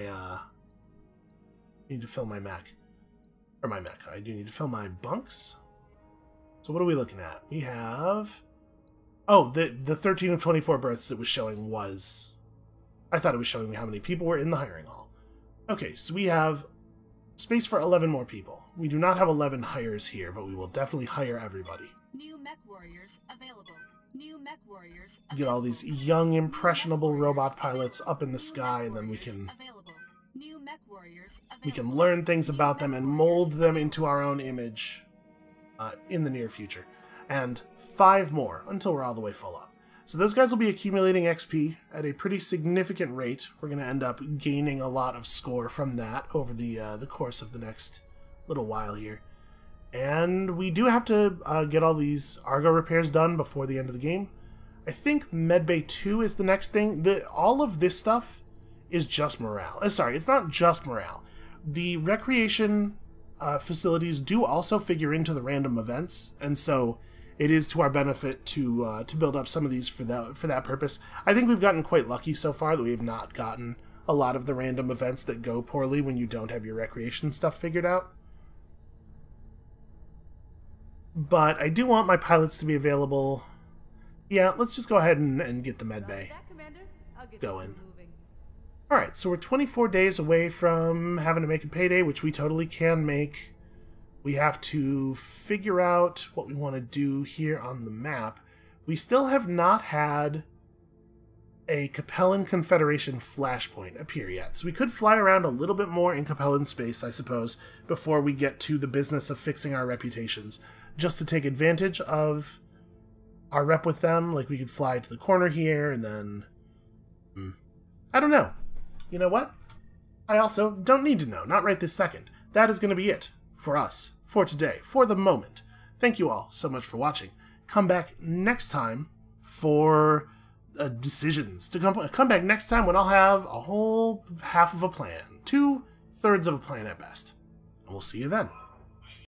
A: mech. Or my mech. I do need to fill my bunks. So what are we looking at? We have... Oh, the 13 of 24 berths it was showing was... I thought it was showing me how many people were in the hiring hall. Okay, so we have space for 11 more people. We do not have 11 hires here, but we will definitely hire everybody.
F: New mech warriors available. New mech warriors available.
A: Get all these young, impressionable robot pilots up in the sky, and then we can learn things about them and mold them into our own image in the near future. And 5 more until we're all the way full up. So those guys will be accumulating XP at a pretty significant rate. We're going to end up gaining a lot of score from that over the course of the next little while here. And we do have to get all these Argo repairs done before the end of the game. I think Medbay 2 is the next thing. All of this stuff is just morale. Sorry, it's not just morale. The recreation facilities do also figure into the random events, and so it is to our benefit to build up some of these for that purpose. I think we've gotten quite lucky so far that we have not gotten a lot of the random events that go poorly when you don't have your recreation stuff figured out. But I do want my pilots to be available. Yeah, let's just go ahead and get the med bay going. Alright, so we're 24 days away from having to make a payday, which we totally can make. We have to figure out what we want to do here on the map. We still have not had a Capellan Confederation flashpoint appear yet, so we could fly around a little bit more in Capellan space, I suppose, before we get to the business of fixing our reputations, just to take advantage of our rep with them. Like, we could fly to the corner here, and then... I don't know. You know what? I also don't need to know, not right this second. That is going to be it for us, for today, for the moment. Thank you all so much for watching. Come back next time for decisions. Come back next time when I'll have a whole half of a plan. 2/3 of a plan at best. And we'll see you then.